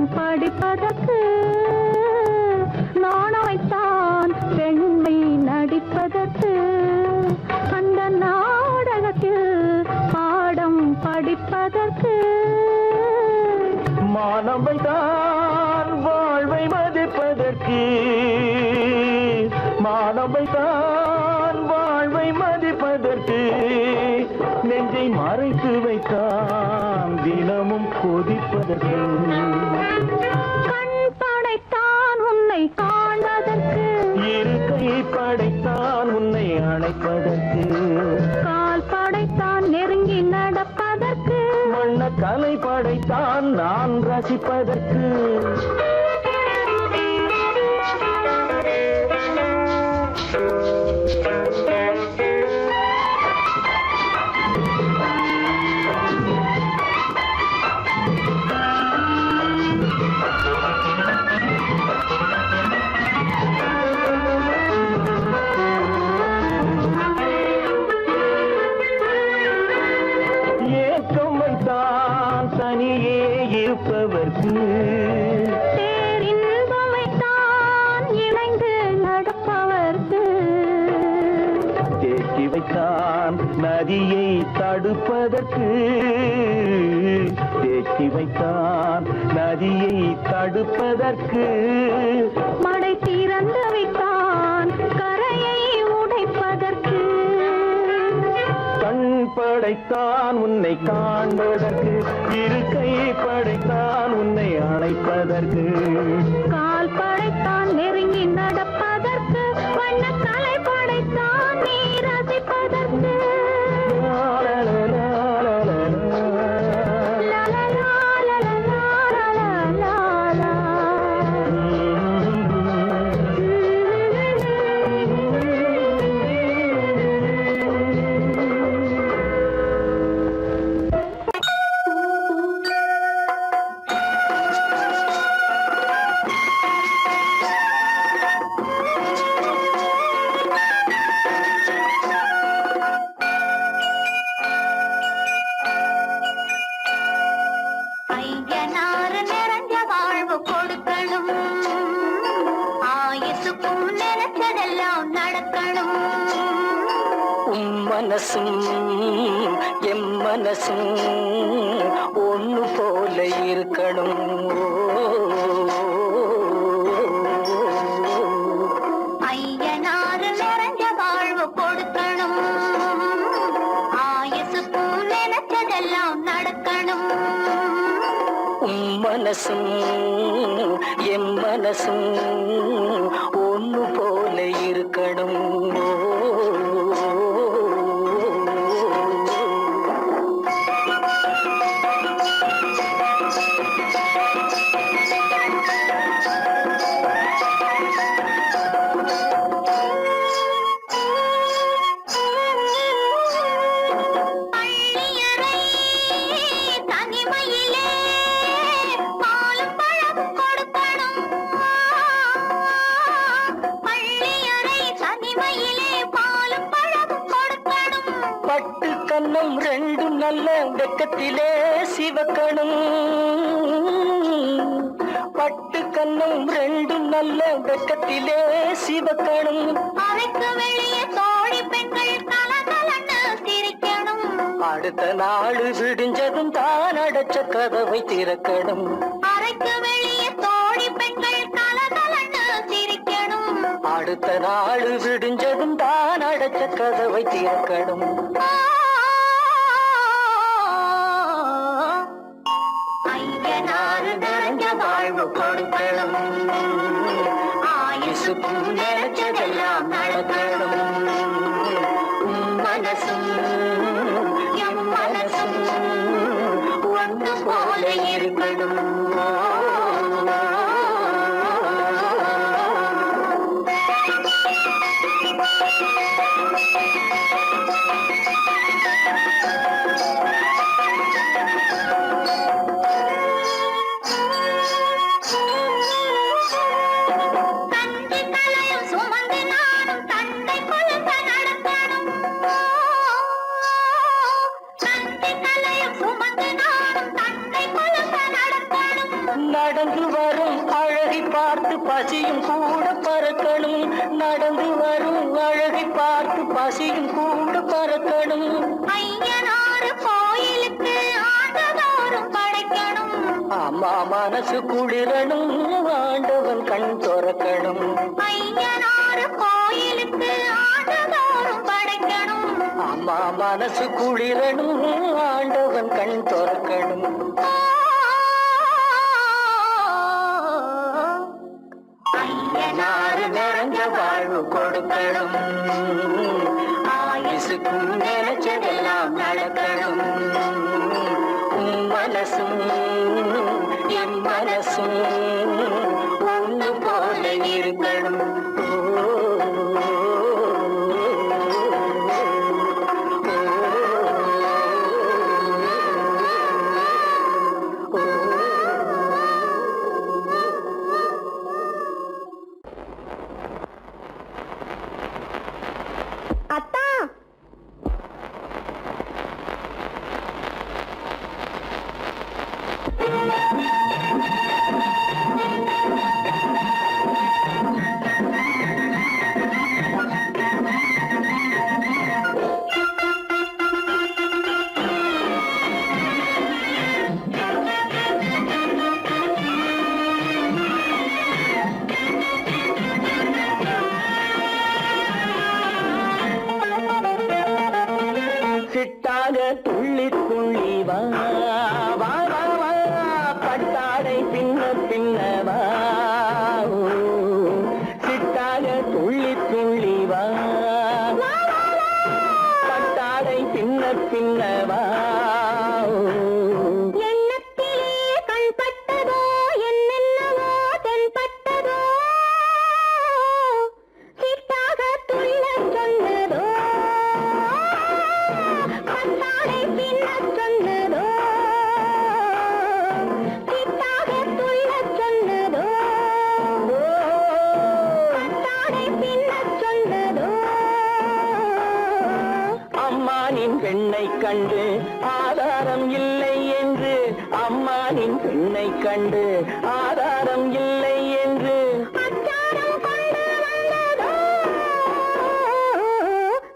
மானம் வைத்தான் வாழ்வை மதிப்பதற்கு, மானம் வைத்தான் வாழ்வை மதிப்பதற்கு, நெஞ்சை மறைத்து வைத்தான் தினமும் கொதிப்பதற்கு. கண் படைத்தான் உன்னை காண்பதற்கு, இருக்கை படைத்தான் உன்னை அழைப்பதற்கு, கால் படைத்தான் நெருங்கி நடப்பதற்கு, வண்ண கலை படைத்தான் நான் ரசிப்பதற்கு. ஏக்கம் வைத்தான் தனியே இருப்பவர்க்கு, பேரின்பம் வைத்தான் இணைந்து நடப்பவர்க்கு, தேக்கி வைத்தான் நதியை தடுப்பதற்கு, தேக்கி வைத்தான் நதியை தடுப்பதற்கு, மடை திறந்து வைத்தான் கரையை உடைப்பதற்கு, கண் படைத்தான் உன்னை காண்பதற்கு, இருக்கை படைத்தான் உன்னை அழைப்பதற்கு, கால் படைத்தான் நெருங்கி நடப்பதற்கு, வண்ண கலை படைத்தான் நீ ரசிப்பதற்கு. ஐயனாறு நிறைஞ்ச வாழ்வு கொடுக்கணும், ஆயுசுக்கும் நினைச்சதெல்லாம் நடக்கணும். மனசும் எம் மனசும் ஒண்ணு போல இருக்கணும். ஐயனாறு நிறைஞ்ச வாழ்வு கொடுக்கணும், ஆயுசுக்கும் நினைச்சதெல்லாம் நடக்கணும். மனசும் எம் மனசும் ஒண்ணு போல இருக்கணும். பள்ளியறை தனிமையிலே பாலும் பழமும் கொடுக்கணும், பள்ளியறை தனிமையிலே பாலும் பழமும் கொடுக்கணும். பட்டு கன்னம் ரெண்டும் நல்ல வெக்கத்திலே சிவக்கணும், பட்டு கன்னம் ரெண்டும் நல்ல வெக்கத்திலே சிவக்கணும். அறைக்கு வெளியே தோழி பெண்கள் கலகலன்னு சிரிக்கணும், அடுத்த நாள் விடிஞ்சதும் தான் அடைச்ச கதவை திறக்கணும். அறைக்கு வெளியே தோழி பெண்கள் கலகலன்னு சிரிக்கணும். அடுத்த நாள் விடிஞ்சதும் தான் அடைச்ச கதவை திறக்கணும். ஐயனாறு நிறைஞ்ச வாழ்வு கொடுக்கணும், ஆயுசுக்கும் நினைச்சதெல்லாம் நடக்கணும். மனசும் எம் மனசும் ஒன்று போல இருக்கணும். தந்தை தலையும் சுமந்து நானும் தந்தை கொழுந்த நடக்கணும், தந்தை தலையும் சுமந்து நானும் தந்தை கொழுந்த நடக்கணும். நடந்து வரும் அழகை பார்த்து பசியும் கூட பறக்கணும், நடந்து வரும் அழகை பார்த்து பசியும் கூட பறக்கணும். ஐயனாறு கோயிலுக்கு ஆண்டதோறும் அம்மா மனசு குளிரணும் ஆண்டவன் கண் திறக்கணும் ஐயனார் கோயிலுக்கு ஆண்டுதோறும் படைக்கணும் அம்மா மனசு குளிரணும் ஆண்டவன் கண் திறக்கணும் ஐயனார் நிறைஞ்ச வாழ்வு கொடுக்கணும் ஆயுசுக்கும் நினைச்சதெல்லாம் நடக்கணும் மனசும் என் மனசும் ஒன்று போல இருக்கணும் அத்தா சிட்டாக துள்ளி துள்ளி வா வா வா வா பட்டாடை பின்ன பின்னவா சிட்டாக துள்ளி துள்ளி வா பட்டாடை பின்ன பின்னவா எண்ணத்திலே கண்பட்டதோ என்னென்னவோ தென்பட்டதோ சிட்டாக துள்ள சொன்னதோ பட்டாடை பின்ன சொன்னதோ சிட்டாக துள்ள சொன்னதோ பட்டாடை பின்ன சொன்னதோ அம்மானின் பெண்ணை கண்டு ஆதாரம் இல்லை என்று அம்மானின் பெண்ணை கண்டு ஆதாரம் இல்லை என்று அச்சாரம் கொண்டு வந்ததோ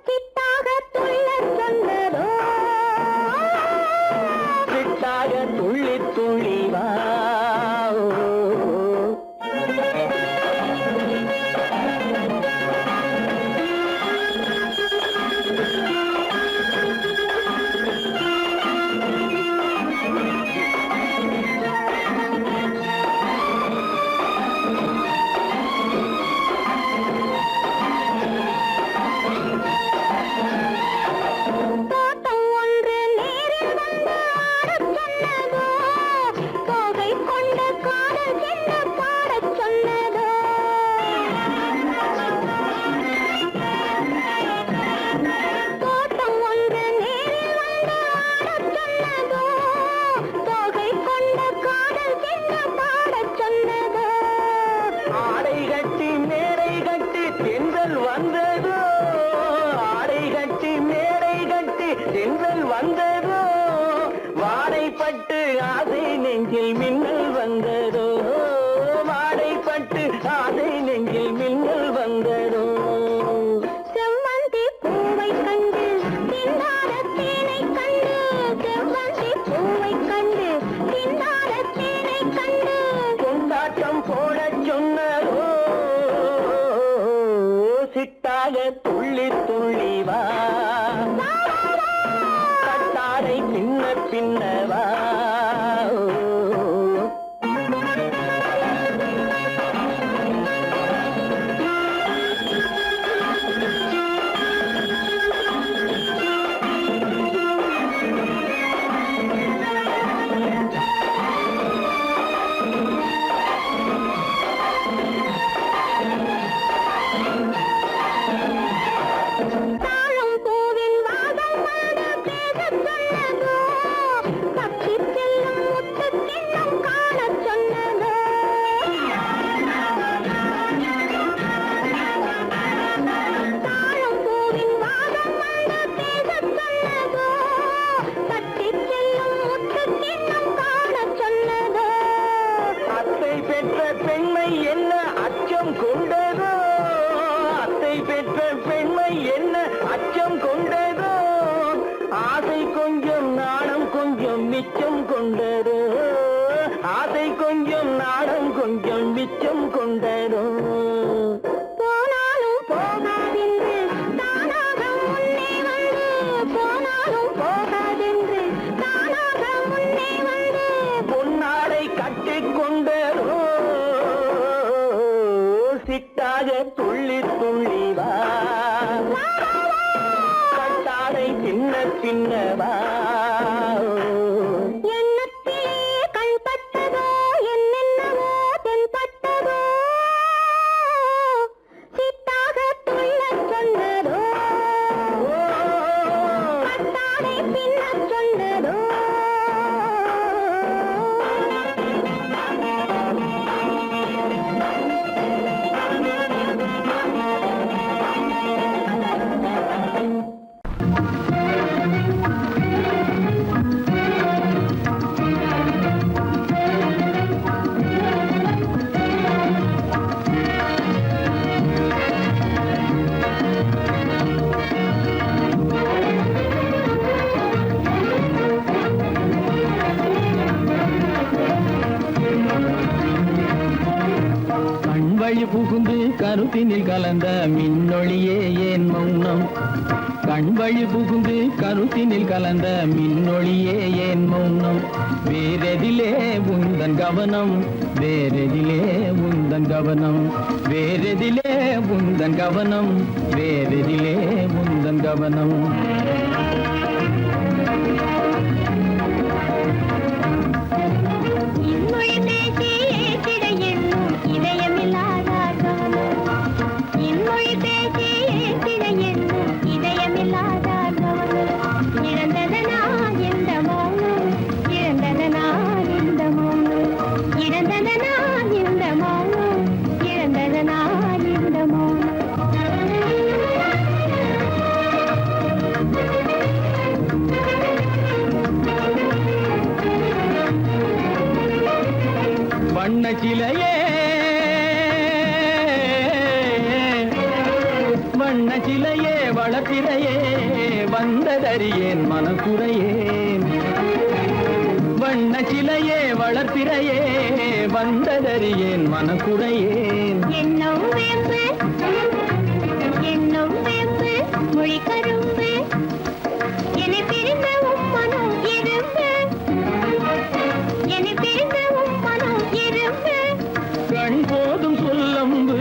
சிட்டாக துள்ள சொன்னதோ சிட்டாக துள்ளி துள்ளி வா தோட்டம் ஒன்று நேரில் வந்து ஆடச் சொன்னதோ தோகை கொண்ட காதல் என்ன பாடச் சொன்னதோ தோட்டம் ஒன்று நேரில் வந்து ஆடச் சொன்னதோ தோகை கொண்ட காதல் என்ன பாடச் சொன்னதோ ஆடை கட்டி மேடை கட்டி தென்றல் வந்ததோ ஆடை கட்டி மேடை கட்டி தென்றல் வந்ததோ வாடைப்பட்டு ஆசை நெஞ்சில் மின்னல் வந்ததோ வாடைப்பட்டு ஆசை நெஞ்சில் மின்னல் வந்ததோ செவ்வந்தி பூவை கண்டு திண்டாட தேனை கண்டு செவ்வந்தி பூவை கண்டு திண்டாட தேனை கண்டு கொண்டாட்டம் போடச் சொன்னதோ சிட்டாக துள்ளி துள்ளி வா கட்டாடை பின்ன பின்னவா கொஞ்சம் நாடம் கொஞ்சம் மிச்சம் கொண்டனோ போனாலும் போகாதென்று தானாக முன்னே வந்து போனாலும் போகாதென்று தானாக முன்னே வந்து பொன்னாடை கட்டிக்கொண்டனோ சிட்டாக துள்ளி துள்ளி வா கட்டாடை சின்ன சின்னவா எண்ணத்திலே கண்பட்டதோ என்னென்னவோ தென்பட்டதோ சித்தாக துள்ளச் சொன்னதோ கட்டாடை பின்னச் சொன்னதோ கண்வழி புகுந்து கருத்தினில் கலந்த மின்னொளியே ஏன் மௌனம் கண்வழி புகுந்து கருத்தினில் கலந்த மின்னொளியே ஏன் மௌனம் வேறெதிலே உந்தன் கவனம் வேறெதிலே உந்தன் கவனம் வேறெதிலே உந்தன் கவனம் வேறெதிலே உந்தன் கவனம் இன்மொழி பேசி ஏற்றிட எண்ணும் இதயமில்லாதார்கள் இன்மொழி பேசி ஏற்றிட எண்ணும் இதயமில்லாதார்கள் இழந்ததனா இந்த மௌனம் இழந்ததனா இந்த மௌனம் இழந்ததனா இந்த மௌனம் இழந்ததனா இந்த மௌனம் வண்ண சிலையே வண்ண சிலையே வளர்த்திரையே வந்ததறியேன் மனக்குறையேன் வண்ண சிலையே வளர்த்திரையே வந்ததறியேன் மனக்குறையேன் என்னும் வேம்பு மொழி கரும்பு என்னை பிரிந்த உம்மனும் இரும்பு என்னை பிரிந்த உம்மனும் இரும்பு கண் போதும் சொல்லம்பு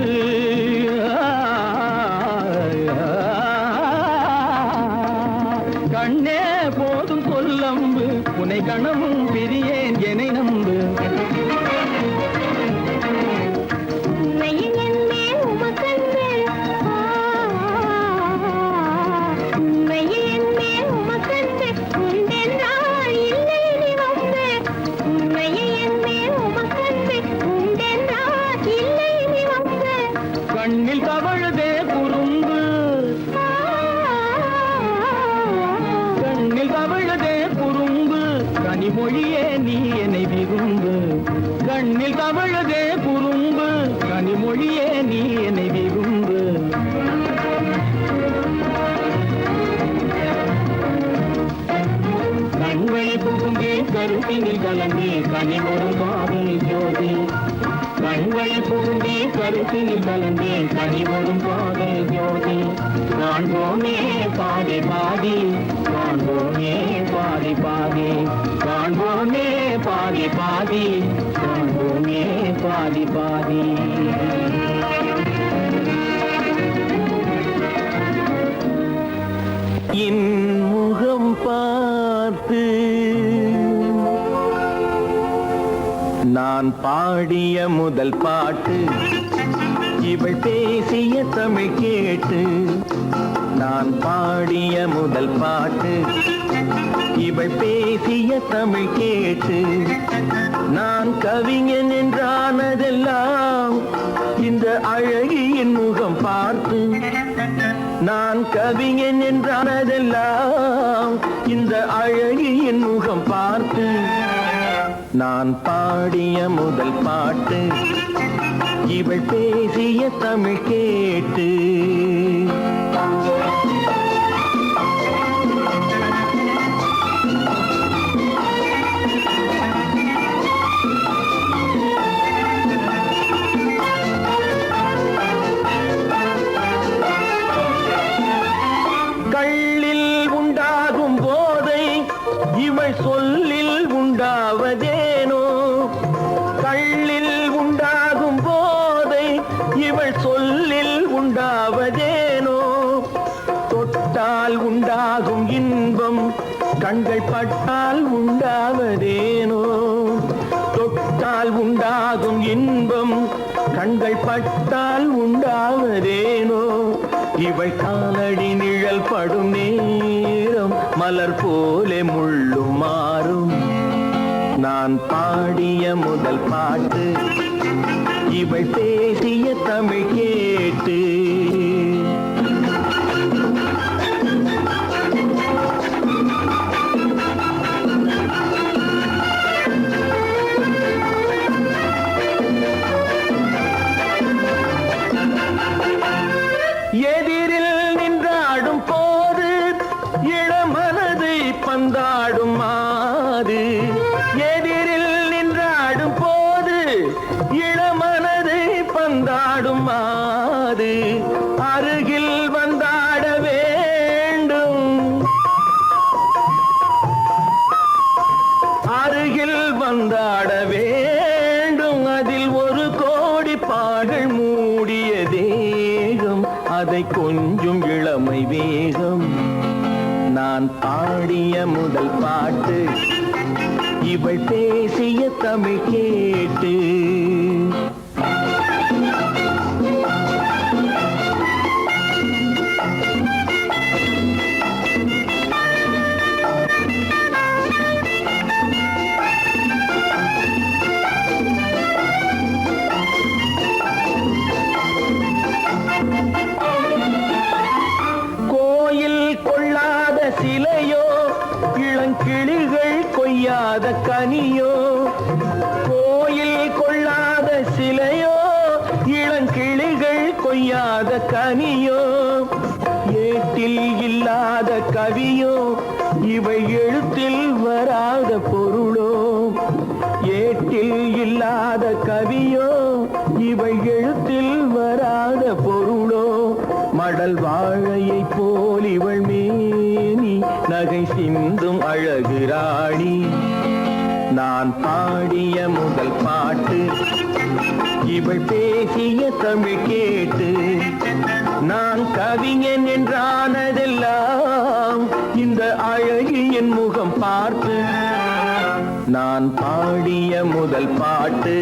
கண்ணே போதும் சொல்லம்பு உனை கணமும் பிரியேன் என்னை நம்பு உண்மையில் என்னே உமக்கன்று உண்மையில் என்னே உமக்கன்று உண்டென்றால் இல்லை நீ வம்பு உண்மையில் என்னே உமக்கன்று உண்டென்றால் இல்லை நீ வம்பு கண்ணில் தவழுதே குறும்பு கண்ணில் தவழுதே குறும்பு கனிமொழியே நீ என்னை விரும்பு கண்ணில் தவழுதே குறும்பு கனிமொழியே நீ என்னை விரும்பு கண்வழி புகுந்தே கருத்தினில் கலந்து கனிமொரு காதல் ஜோதி கண்வழி புகுந்தே கருத்தினில் கலந்து கனிமொரு காதல் ஜோதி காண்போமே பாதி பாதி காண்போமே பாதி பாதி காண்போமே பாதி பாதி காண்போமே பாதி பாதி என் முகம் பார்த்து நான் பாடிய முதல் பாட்டு இவள் பேசிய தமிழ் கேட்டு நான் பாடிய முதல் பாட்டு இவள் பேசிய தமிழ் கேட்டு நான் கவிஞன் என்றானதெல்லாம் இந்த அழகியின் முகம் பார்த்து நான் கவிஞன் என்றானதெல்லாம் இந்த அழகியின் முகம் பார்த்து நான் பாடிய முதல் பாட்டு இவள் பேசிய தமிழ் கேட்டு பார்த்தால் உண்டாகும் இன்பம் கண்கள் பட்டால் உண்டாவதேனோ இவள் காலடி நிழல் படும் நேரம் மலர் போலே முள்ளும் மாறும் நான் பாடிய முதல் பாட்டு இவள் பேசிய தமிழ் கேட்டு எதிரில் நின்றாடும் போது இளமனதை பந்தாடும் மாது எதிரில் நின்றாடும் போது இளமனதை பந்தாடும் மாது அருகில் வந்தாட வேண்டும் அருகில் வந்தாட வேண்டும் அதில் ஒரு கோடி பாடல் மூடிய தேகம் அதை கொஞ்சம் இளமை வேகம் நான் பாடிய முதல் பாட்டு இவள் பேசிய தமிழ் கேட்டு சிலையோ இளங்கிளிகள் கொய்யாத கனியோ கோயில் கொள்ளாத சிலையோ இளங்கிளிகள் கொய்யாத கனியோ ஏட்டில் இல்லாத கவியோ இவை எழுத்தில் வராத பொருளோ ஏட்டில் இல்லாத கவியோ இவை எழுத்தில் வராத பொருளோ மடல் வாழையை போல் இவள் மேனி நகை சிந்தும் அழகு ராணி நான் பாடிய முதல் பாட்டு இவள் பேசிய தமிழ் கேட்டு நான் கவிஞன் என்றானதெல்லாம் இந்த அழகியின் முகம் பார்த்து நான் பாடிய முதல் பாட்டு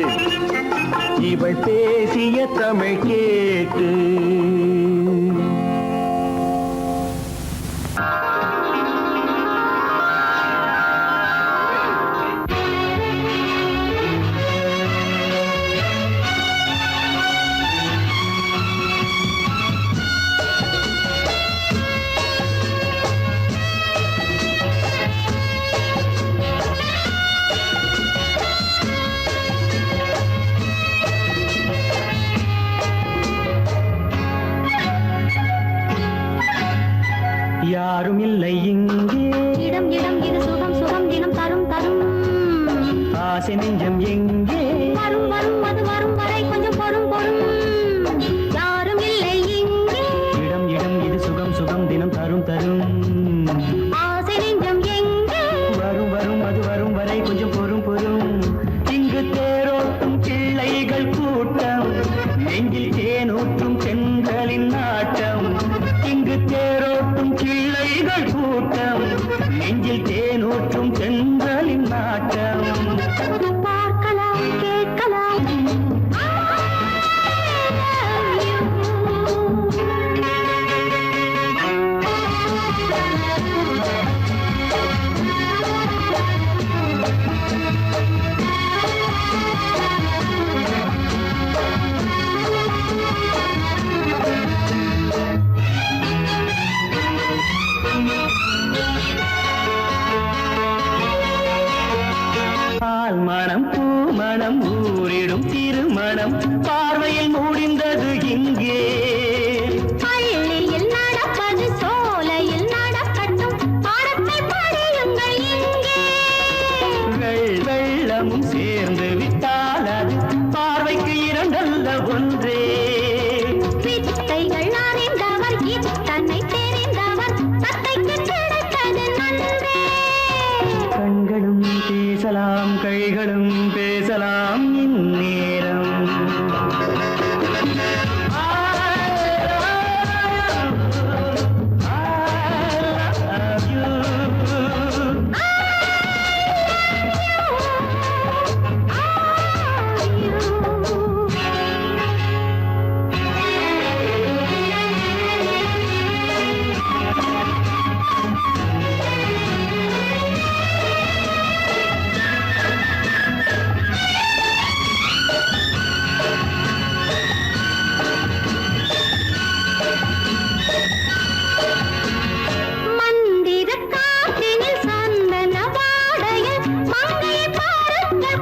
இவள் பேசிய தமிழ் கேட்டு யாரும் இல்லை இங்கே இடம் இடம் இது சுகம் சுகம் தினம் தரும் தரும் ஆசை நெஞ்சம் எங்கே வரும் வரும் அது வரும் வரை கொஞ்சம் பொறும் பொறும் யாரும் இல்லை இங்கே இடம் இடம் இது சுகம் சுகம் தினம் தரும் தரும் ஆசை நெஞ்சம் எங்கே வரும் வரும் அது வரும் வரை கொஞ்சம் பொறும் பொறும் இங்கு தேரோட்டும் பிள்ளைகள் கூட்டம் நெஞ்சில் தேனூற்றும் பெண்களின் நாட்டம் இங்கு தேரோட்டும் பிள்ளைகள் கூட்டம் நெஞ்சில் தேனூற்றும் பெண்களின் நாட்டம் பார்க்கலாம் கேட்கலாம் பால் மணம் பூ மணம் ஊரிடும் திருமணம் பார்வையில் முடிந்தது இங்கே பள்ளியில் நடப்பது சோலையில் நடக்கட்டும் பாடத்தை படியுங்கள் இங்கே வெள்ளமும் சேர்ந்து விட்டால் அது பார்வைக்கு இரண்டல்ல ஒன்றே வித்தைகள் அறிந்தவர் இத்தனை தெரிந்தவர் தத்தைக்கு கிடைத்தது நன்றே கண்களும் பேசலாம் கைகளும் பேசலாம் இந்நேரம்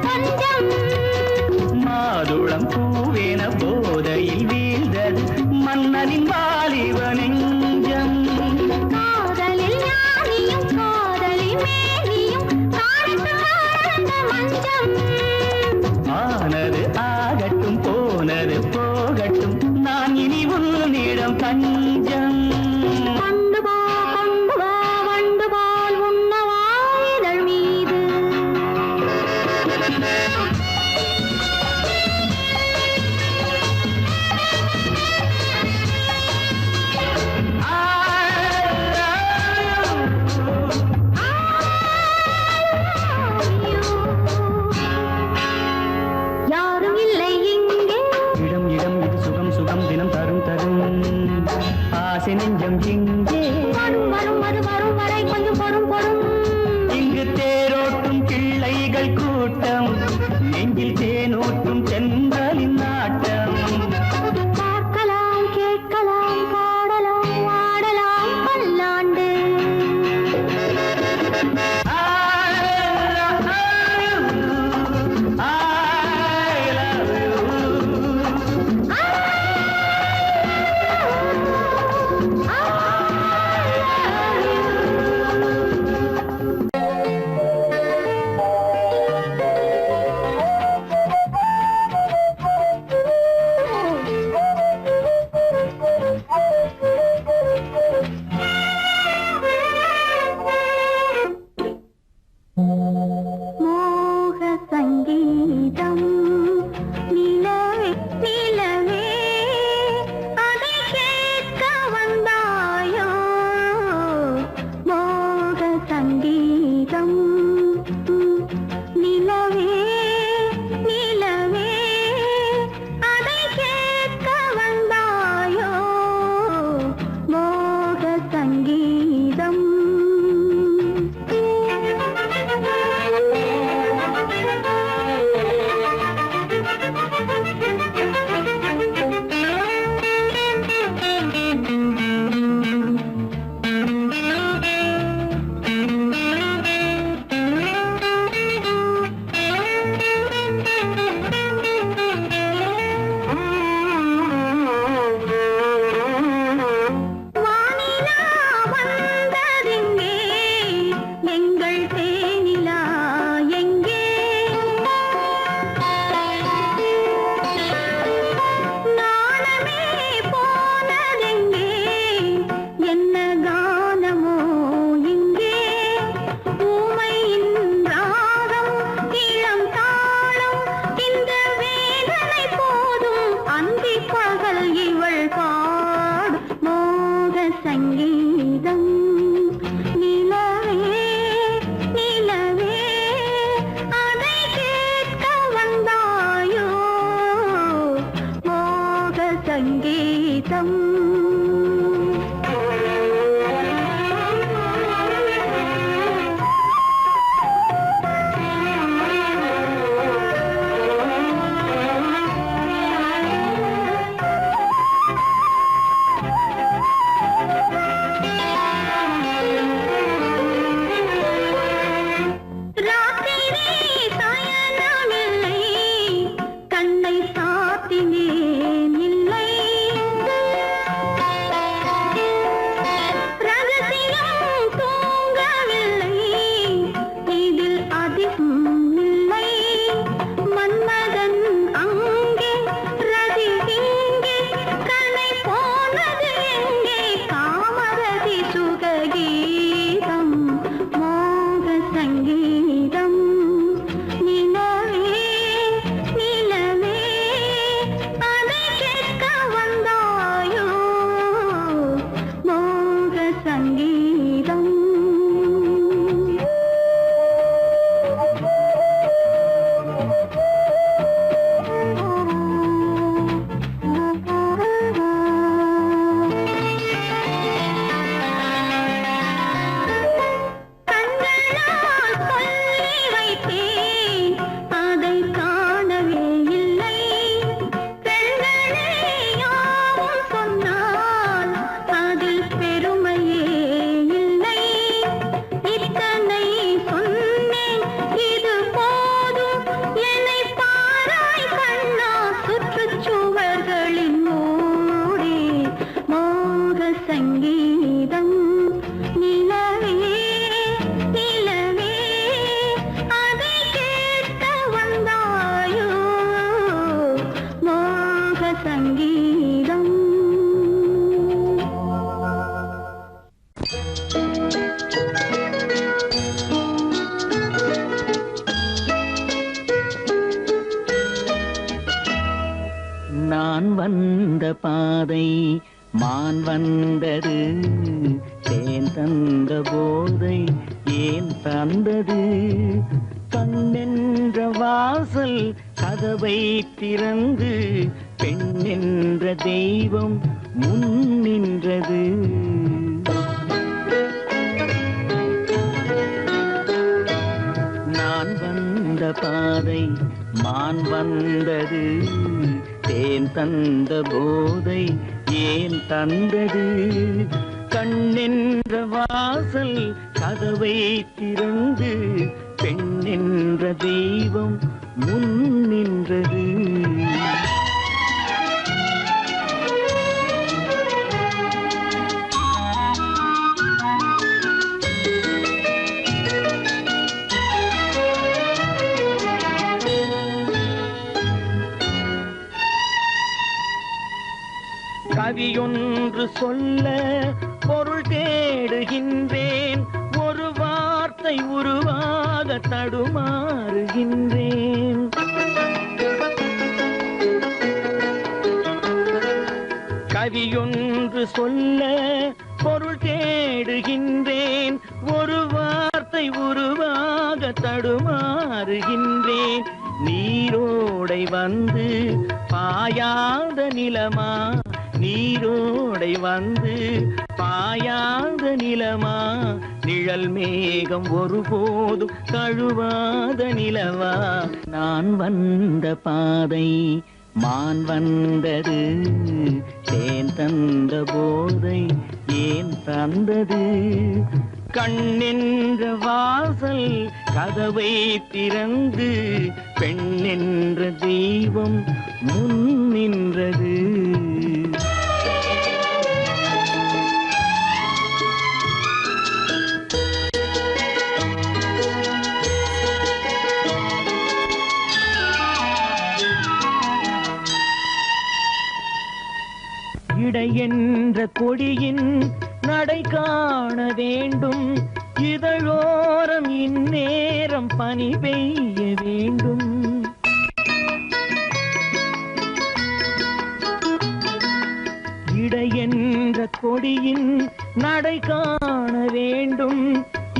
கொஞ்சம் மாதுளம் பூவேன போதையில் வீழ்ந்தது மன்னனின் வாலிப நெஞ்சம். காதலில் ஞானியும் காதலி மேனியும் காணித்து வாழ்ந்த மஞ்சம். ஆனது ஆகட்டும் போனது போகட்டும் நான் இனி உன்னிடம் தஞ்சம். கொண்டு வா வண்டு போல் உண்ணவா இதழ் மீது. யாரும் இல்லை இங்கே இடம் இடம் இது சுகம் சுகம் தினம் தரும் தரும் ஆசை நெஞ்சம் இங்கே. வரும் வரும் அது வரும் வரை கொஞ்சம் பொறும் பொறும். இங்கு தேரோட்டும் பிள்ளைகள் கூட்டம் நெஞ்சில் தேனூட்டும் சென்றலின் நாட்டம். பார்க்கலாம் கேட்கலாம் பாடலாம் ஆடலாம் பல்லாண்டு. மோக சங்கீதம் நிலவே நிலவே அதை கேட்க வந்தாயோ. மோக சங்கீதம் நிலவே நிலவே அதை கேட்க வந்தாயோ. மோக சங்கீதம் வானிலா வந்ததெங்கே எங்கள் தேனிலா எங்கே. நாணமே போனதெங்கே என்ன கானமோ இங்கே. ஊமையின் ராகம் இளம் தாளம் இந்த வேதனை போதும் அந்தி பகல் இவள் பாடும் மோக சங்கீதம். நிலவே நிலவே அதை கேட்க வந்தாயோ. மோக சங்கீதம் ராத்திரி சயனமில்லை கண்ணை சாத்தினேன் இல்லை. வந்த பாதை மான் வந்தது தேன் தந்த போதை ஏன் தந்தது கண்ணென்ற வாசல் கதவை திறந்து பெண் என்ற தெய்வம் முன் நின்றது நான் வந்த பாதை மான் வந்தது தேன் தந்த போதை ஏன் தந்தது கண்ணென்ற வாசல் கதவை திறந்து பெண் என்ற தெய்வம் முன் நின்றது கவியொன்று சொல்ல பொருள் தேடுகின்றேன் ஒரு வார்த்தை உருவாக தடுமாறுகின்றேன் கவியொன்று சொல்ல பொருள் தேடுகின்றேன் ஒரு வார்த்தை உருவாக தடுமாறுகின்றேன் நீரோடை வந்து பாயாத நிலமா நீரோடை வந்து பாயாத நிலமா நிழல் மேகம் ஒருபோதும் கழுவாத நிலவா நான் வந்த பாதை மான் வந்தது தேன் தந்த போதை ஏன் தந்தது கண்ணென்ற வாசல் கதவை திறந்து பெண் என்ற தெய்வம் முன் நின்றது இடை என்ற கொடியின் நடை காண வேண்டும் இதழோரம் இந்நேரம் பனி பெய்ய வேண்டும் இடை என்ற கொடியின் நடை காண வேண்டும்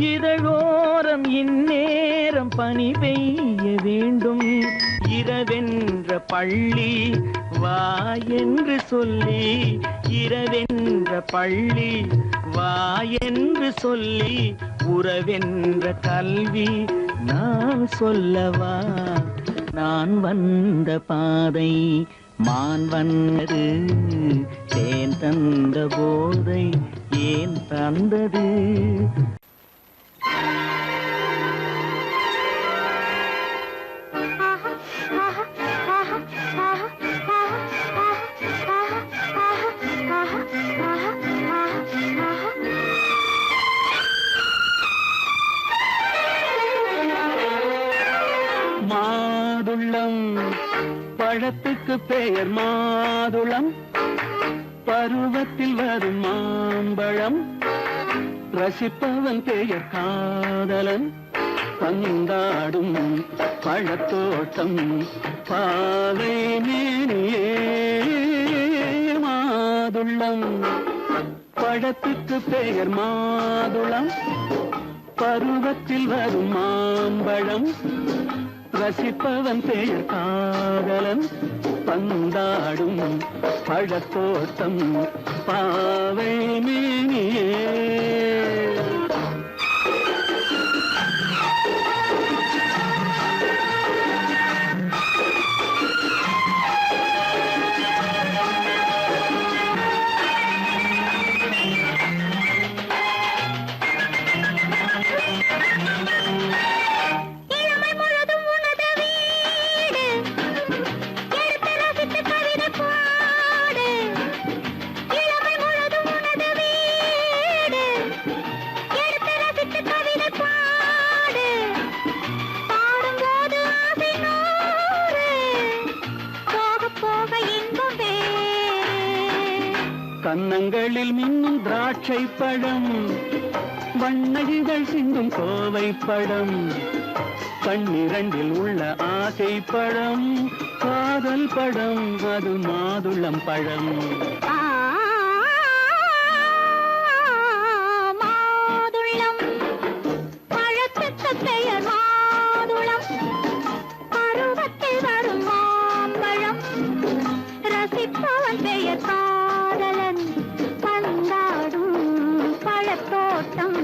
இதழோரம் இந்நேரம் பனி பெய்ய வேண்டும் இரவென்ற பள்ளி வா என்று சொல்லி இரவென்ற பள்ளி வா என்று சொல்லி உறவென்ற கல்வி நான் சொல்லவா நான் வந்த பாதை மான் வந்தது தேன் தந்த போதை ஏன் தந்தது மாதுளம் பழத்துக்கு பெயர் மாதுளம் பருவத்தில் வரும் மாம்பழம் ரசிப்பவன் பெயர் காதலன் பந்தாடும் பழத்தோட்டம் பாவை மேனியே மாதுளம் பழத்துக்கு பெயர் மாதுளம் பருவத்தில் வரும் மாம்பழம் ரசிப்பவன் பெயர் காதலன் பந்தாடும் பழத்தோட்டம் பாவை மேனியே கன்னங்களில் மின்னும் திராட்சை பழம் வண்ணகிகள் சிந்தும் கோவை பழம் கண்ணிரண்டில் உள்ள ஆசை பழம் காதல் பழம் அது மாதுளம் பழம் மாதுளம் பழத்துக்கு பெயர் மாதுளம் பருவத்தில் வரும் மாம்பழம் ரசிப்பவன் பெயர் காதலன் பந்தாடும் பழத்தோட்டம்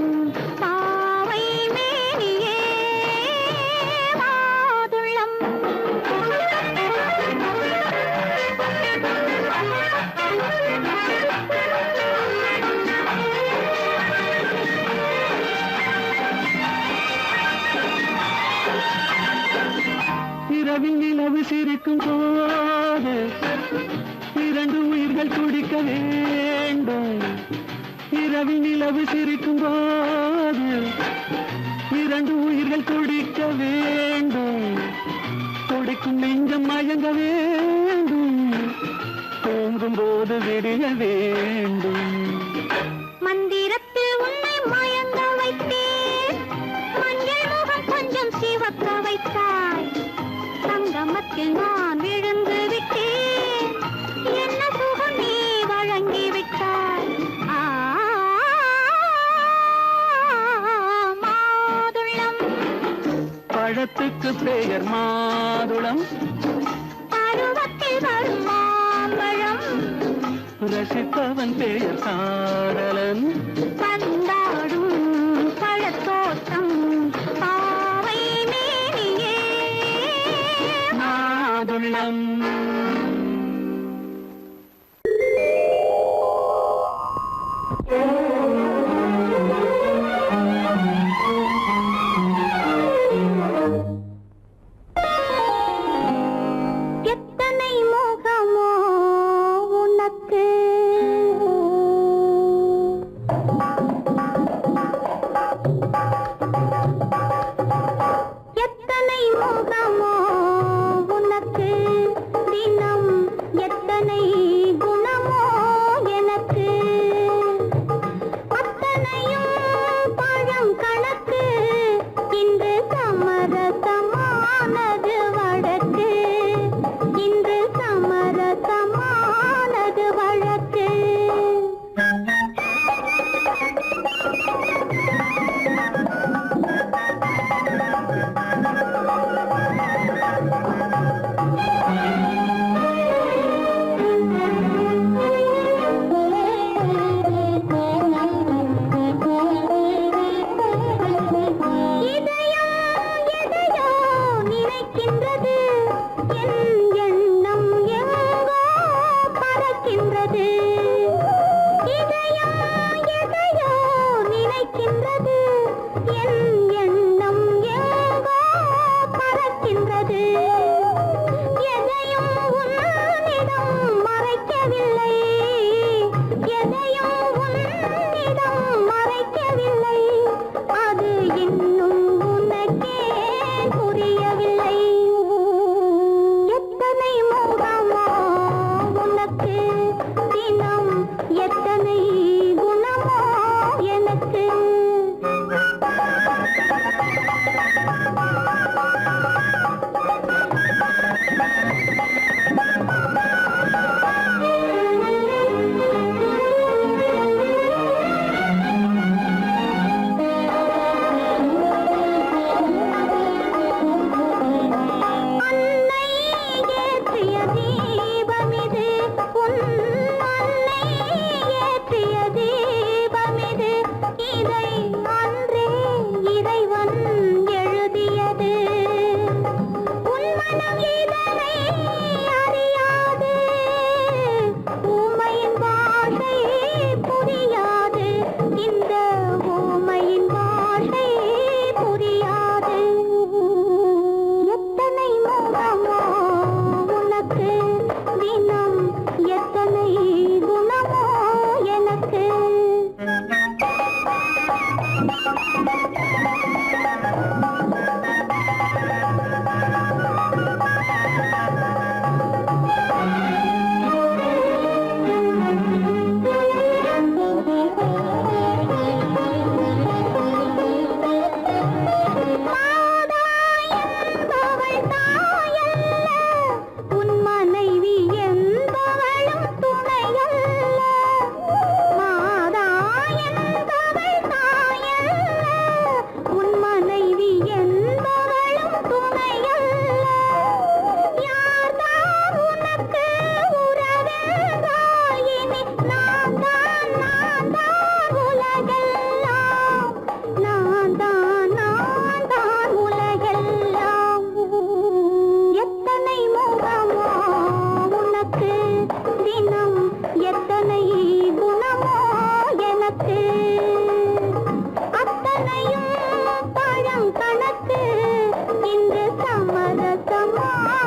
பாவை மேனியே மாதுளம் இரவில் நிலவு சிரிக்கும் போது இரண்டு உயிர்கள் துடிக்க வேண்டும் இரவில் நிலவு சிரிக்கும் போது இரண்டு உயிர்கள் துடிக்க வேண்டும் துடிக்கும் நெஞ்சம் மயங்க வேண்டும் தூங்கும் போது விடிய வேண்டும் மந்திரத்தில் உன்னை மயங்க வைத்தேன் மஞ்சள் முகம் கொஞ்சம் சிவக்க வைத்தாய் சங்கமத்தில் நான் விழுந்து விட்டேன் என்ன சுகம் நீ வழங்கி விட்டாய் மாதுளம் பழத்துக்கு பெயர் மாதுளம் பருவத்தில் வரும் மாம்பழம் ரசிப்பவன் பெயர் காதலன் பந்தாடும் பழத்தோட்டம் பாவை மேனியே மாதுளம் எத்தனை முகமோ உனக்கு எத்தனை முகமோ உனக்கு தினம் எத்தனை குணமோ எனக்கு அத்தனையும் பழம் கணக்கு இன்று சமரசமானது வழக்கு இன்று சமரசமானது வழக்கு இதயம் எதையோ நினைக்கின்றது என் எண்ணம் எங்கோ பறக்கின்றது இதயம் எதையோ நினைக்கின்றது என் எண்ணம் எங்கோ பறக்கின்றது எதையும் உன்னிடம் மறைக்கவில்லை எதையும் உன்னிடம் மறைக்கவில்லை அது இன்னும் உனக்கே புரியவில்லை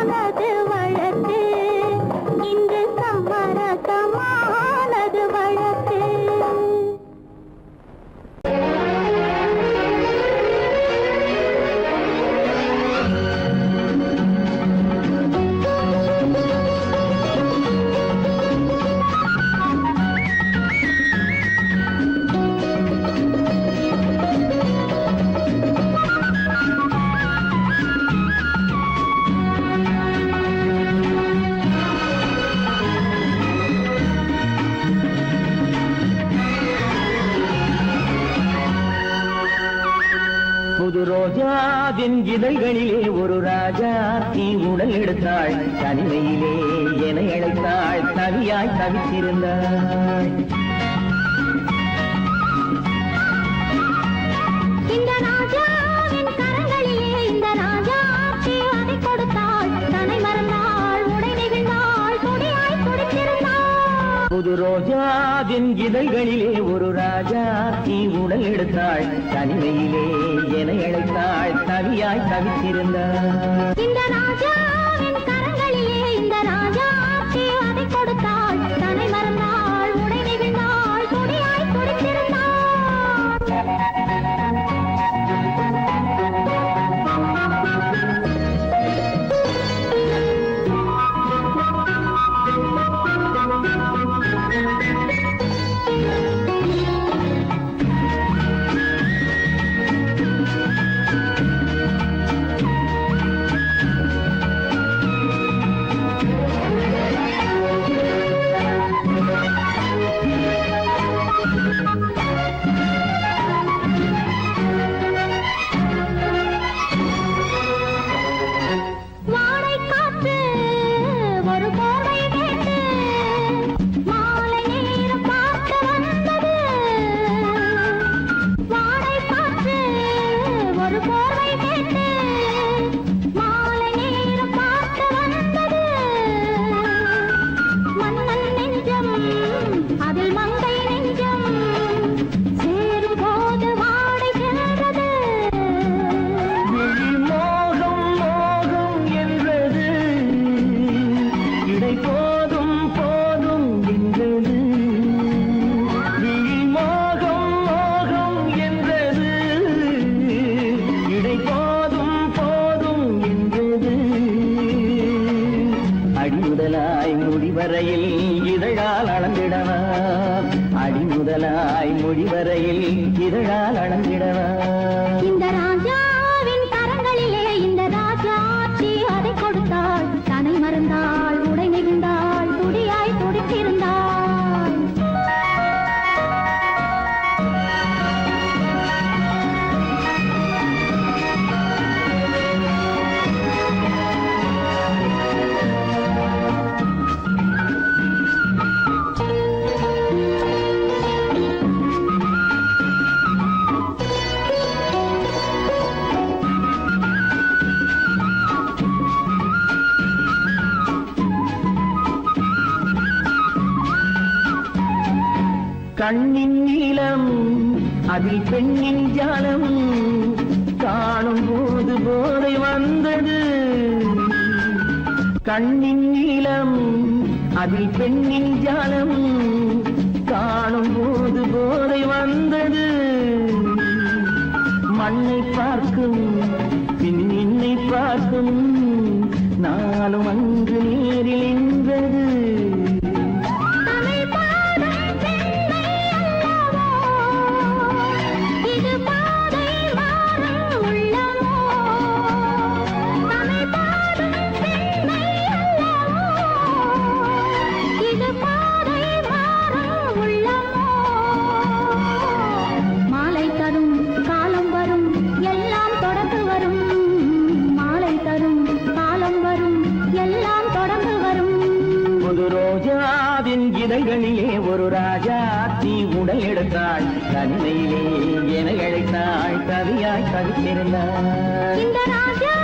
சமரசமானது வழக்கு இங்கு சமரசமானது வழக்கு புது ரோஜாவின் இதழ்களிலே ஒரு ராஜா தீ உடல் எடுத்தாள் தனிமையிலே என அழைத்தாள் தவியாய் தவித்திருந்தாள் இந்த ராஜாவின் கரங்களிலே இந்த ராஜா அதை கொடுத்தாள் தன்னை மறந்தாள் உடை நெகிழ்ந்தாள் கொடியாய் துடித்திருந்தாள் புது ரோஜாவின் இதழ்களிலே ஒரு ராஜா தீ உடல் எடுத்தாள் தனிமையிலே என அழைத்தாள் தவியாய் தவித்திருந்தாள் இந்த ராஜாவின் கரங்களிலே இந்த ராஜா அதை கொடுத்தாள் தன்னை மறந்தாள் உடை நெகிழ்ந்தாள் கொடியாய் துடித்திருந்தாள் முடிவரையில் இதழால் அளந்திடவா இந்த ராஜாவின் கரங்களிலே இந்த ராஜா அதை கொடுத்தாள் தன்னை மறந்தாள் உடை நெகிழ்ந்தாள் துடியாய் துடித்திருந்தாள் கண்ணின் நீளம் அதில் பெண்ணின் ஜாலம் காணும் போது போதை வந்தது கண்ணின் நீளம் அதில் பெண்ணின் ஜாலம் காணும் போது போதை வந்தது மண்ணை பார்க்கும் பின் என்னை பார்க்கும் நாளும் அங்கு நேரில் நின்றது இதழ்களிலே ஒரு ராஜா தீ உடல் எடுத்தாள் தனிமையிலே என அழைத்தாள் கவியாய் கவித்திருந்தாள் இந்த ராஜா